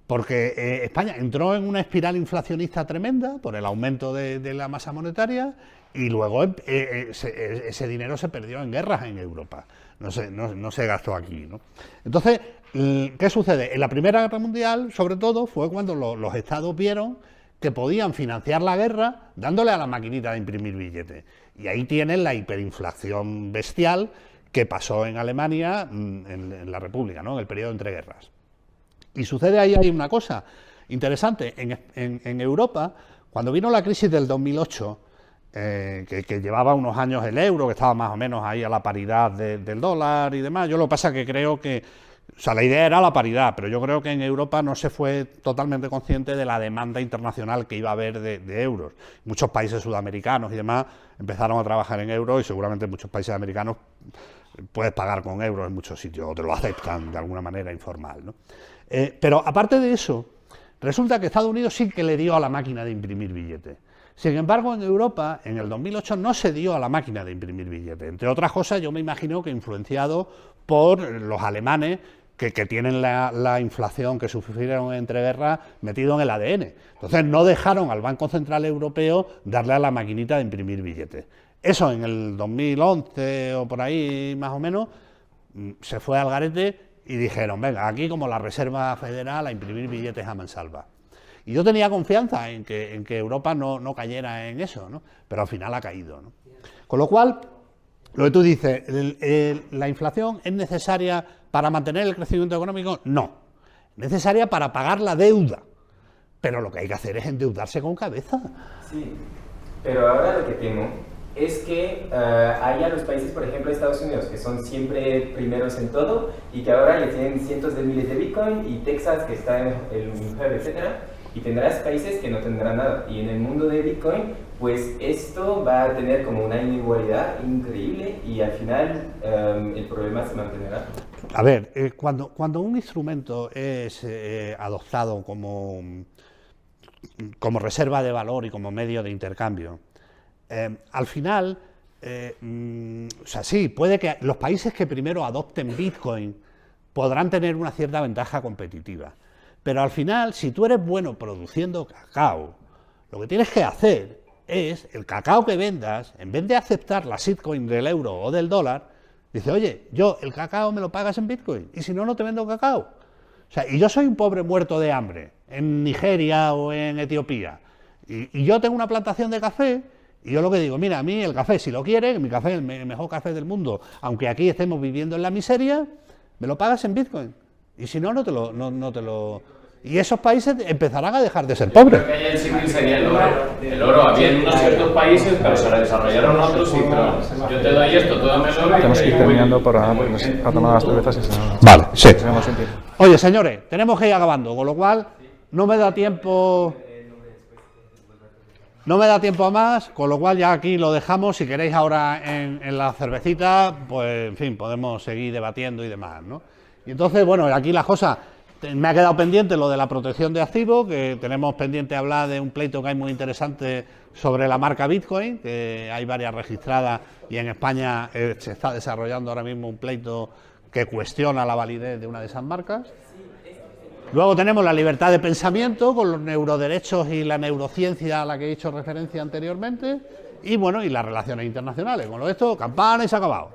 porque España entró en una espiral inflacionista tremenda por el aumento de la masa monetaria y luego ese dinero se perdió en guerras en Europa. No se gastó aquí, ¿no? Entonces, ¿qué sucede? En la Primera Guerra Mundial, sobre todo, fue cuando los estados vieron que podían financiar la guerra dándole a la maquinita de imprimir billetes. Y ahí tienen la hiperinflación bestial que pasó en Alemania, en la República, ¿no? En el periodo entre guerras. Y sucede ahí hay una cosa interesante. En Europa, cuando vino la crisis del 2008, que llevaba unos años el euro, que estaba más o menos ahí a la paridad del dólar y demás. Yo lo que pasa es que creo que, o sea, la idea era la paridad, pero yo creo que en Europa no se fue totalmente consciente de la demanda internacional que iba a haber de euros. Muchos países sudamericanos y demás empezaron a trabajar en euros y seguramente muchos países americanos puedes pagar con euros en muchos sitios o te lo aceptan de alguna manera informal, ¿no? Pero aparte de eso, resulta que Estados Unidos sí que le dio a la máquina de imprimir billetes. Sin embargo, en Europa, en el 2008, no se dio a la máquina de imprimir billetes. Entre otras cosas, yo me imagino que influenciado por los alemanes que tienen la inflación que sufrieron entre guerras metido en el ADN. Entonces, no dejaron al Banco Central Europeo darle a la maquinita de imprimir billetes. Eso en el 2011 o por ahí más o menos, se fue al garete y dijeron, venga, aquí como la Reserva Federal a imprimir billetes a mansalva. Y yo tenía confianza en que Europa no cayera en eso, ¿no? Pero al final ha caído, ¿no? Con lo cual, lo que tú dices, ¿la inflación es necesaria para mantener el crecimiento económico? No. Es necesaria para pagar la deuda. Pero lo que hay que hacer es endeudarse con cabeza. Sí, pero ahora lo que temo es que haya los países, por ejemplo Estados Unidos, que son siempre primeros en todo y que ahora ya tienen cientos de miles de Bitcoin, y Texas, que está en el mujer, etcétera. Y tendrás países que no tendrán nada. Y en el mundo de Bitcoin, pues esto va a tener como una inigualdad increíble y al final el problema se mantendrá. A ver, cuando un instrumento es adoptado como reserva de valor y como medio de intercambio, al final, o sea, sí, puede que los países que primero adopten Bitcoin podrán tener una cierta ventaja competitiva. Pero al final, si tú eres bueno produciendo cacao, lo que tienes que hacer es, el cacao que vendas, en vez de aceptar la shitcoin del euro o del dólar, dice, oye, yo el cacao me lo pagas en Bitcoin, y si no, no te vendo cacao. O sea, y yo soy un pobre muerto de hambre, en Nigeria o en Etiopía, y yo tengo una plantación de café, y yo lo que digo, mira, a mí el café, si lo quieres, mi café, el mejor café del mundo, aunque aquí estemos viviendo en la miseria, me lo pagas en Bitcoin, y si no, no te lo... Y esos países empezarán a dejar de ser pobres. Creo que ahí el símil sería el oro. El oro había en unos ciertos países, pero se desarrollaron otros y pero yo te doy esto, tú dame el oro. Tenemos que ir terminando para tomar las cervezas y se nos... Vale, sí. Tenemos un tiempo. Oye, señores, tenemos que ir acabando, con lo cual no me da tiempo... No me da tiempo a más, con lo cual ya aquí lo dejamos. Si queréis ahora en la cervecita, pues en fin, podemos seguir debatiendo y demás, ¿no? Y entonces, bueno, aquí las cosas... Me ha quedado pendiente lo de la protección de activos, que tenemos pendiente hablar de un pleito que hay muy interesante sobre la marca Bitcoin, que hay varias registradas y en España se está desarrollando ahora mismo un pleito que cuestiona la validez de una de esas marcas. Luego tenemos la libertad de pensamiento con los neuroderechos y la neurociencia a la que he hecho referencia anteriormente. Y bueno, y las relaciones internacionales. Con lo de esto, campana y se ha acabado.